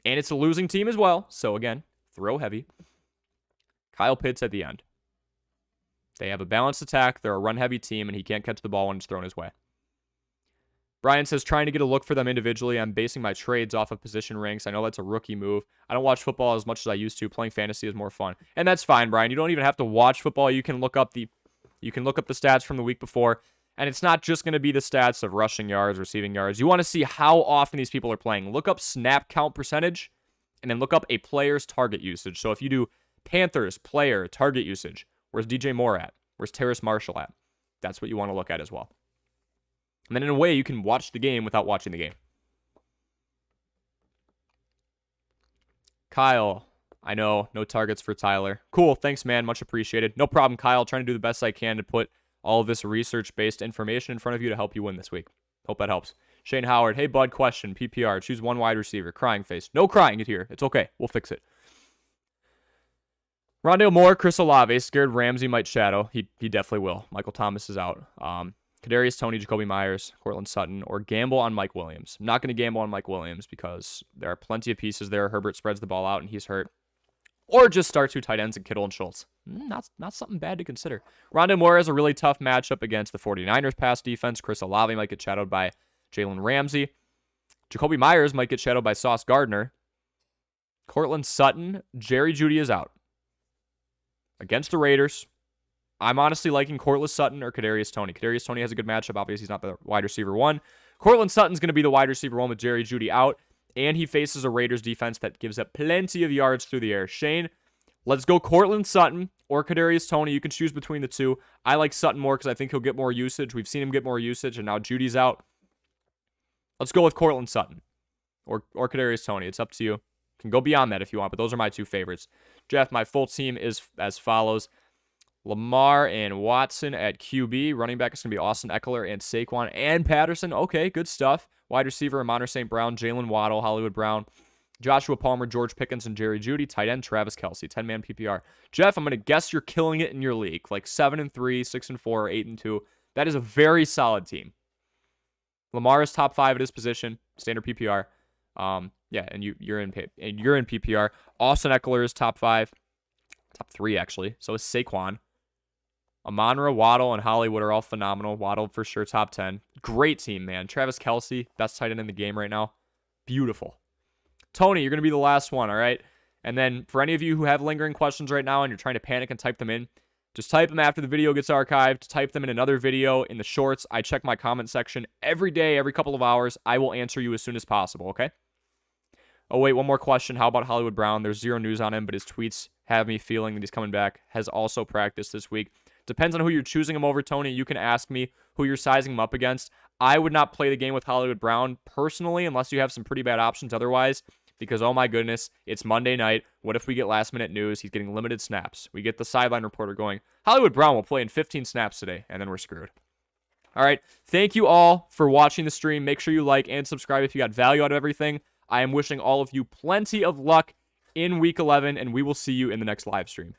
And it's a losing team as well. So again, throw heavy. Kyle Pitts at the end. They have a balanced attack. They're a run-heavy team, and he can't catch the ball when it's thrown his way. Brian says, trying to get a look for them individually. I'm basing my trades off of position ranks. I know that's a rookie move. I don't watch football as much as I used to. Playing fantasy is more fun. And that's fine, Brian. You don't even have to watch football. You can look up the stats from the week before. And it's not just going to be the stats of rushing yards, receiving yards. You want to see how often these people are playing. Look up snap count percentage, and then look up a player's target usage. So if you do Panthers player target usage, where's DJ Moore at? Where's Terrace Marshall at? That's what you want to look at as well. And then in a way, you can watch the game without watching the game. Kyle, I know, no targets for Tyler. Cool, thanks, man. Much appreciated. No problem, Kyle. Trying to do the best I can to put all of this research-based information in front of you to help you win this week. Hope that helps. Shane Howard, hey, bud, question. PPR, choose one wide receiver. Crying face. No crying it here. It's okay. We'll fix it. Rondale Moore, Chris Olave. Scared Ramsey might shadow. He definitely will. Michael Thomas is out. Kadarius Toney, Jacoby Myers, Cortland Sutton, or gamble on Mike Williams. I'm not going to gamble on Mike Williams because there are plenty of pieces there. Herbert spreads the ball out and he's hurt. Or just start 2 tight ends in Kittle and Schultz. Not something bad to consider. Rondale Moore has a really tough matchup against the 49ers pass defense. Chris Olave might get shadowed by Jalen Ramsey. Jacoby Myers might get shadowed by Sauce Gardner. Cortland Sutton, Jerry Jeudy is out. Against the Raiders, I'm honestly liking Cortland Sutton or Kadarius Toney. Kadarius Toney has a good matchup. Obviously, he's not the wide receiver 1. Cortland Sutton's going to be the wide receiver 1 with Jerry Jeudy out. And he faces a Raiders defense that gives up plenty of yards through the air. Shane, let's go Cortland Sutton or Kadarius Toney. You can choose between the two. I like Sutton more because I think he'll get more usage. We've seen him get more usage, and now Judy's out. Let's go with Cortland Sutton or Kadarius Toney. It's up to you. You can go beyond that if you want, but those are my 2 favorites. Jeff, my full team is as follows. Lamar and Watson at QB. Running back is going to be Austin Eckler and Saquon and Patterson. Okay, good stuff. Wide receiver, Amon St. Brown, Jalen Waddle, Hollywood Brown, Joshua Palmer, George Pickens, and Jerry Jeudy. Tight end, Travis Kelce. 10-man PPR. Jeff, I'm going to guess you're killing it in your league. Like 7-3, 6-4, 8-2. That is a very solid team. Lamar is top 5 at his position. Standard PPR. Yeah, and you're in PPR. Austin Eckler is top 5. Top 3, actually. So is Saquon. Amon-Ra, Waddle, and Hollywood are all phenomenal. Waddle for sure, top 10. Great team, man. Travis Kelce, best tight end in the game right now. Beautiful. Tony, you're going to be the last one, all right? And then for any of you who have lingering questions right now and you're trying to panic and type them in, just type them after the video gets archived. Type them in another video in the shorts. I check my comment section every day, every couple of hours. I will answer you as soon as possible, okay? Oh, wait, one more question. How about Hollywood Brown? There's 0 news on him, but his tweets have me feeling that he's coming back. Has also practiced this week. Depends on who you're choosing him over, Tony. You can ask me who you're sizing him up against. I would not play the game with Hollywood Brown personally unless you have some pretty bad options otherwise because, oh my goodness, it's Monday night. What if we get last-minute news? He's getting limited snaps. We get the sideline reporter going, Hollywood Brown will play in 15 snaps today, and then we're screwed. All right, thank you all for watching the stream. Make sure you like and subscribe if you got value out of everything. I am wishing all of you plenty of luck in Week 11, and we will see you in the next live stream.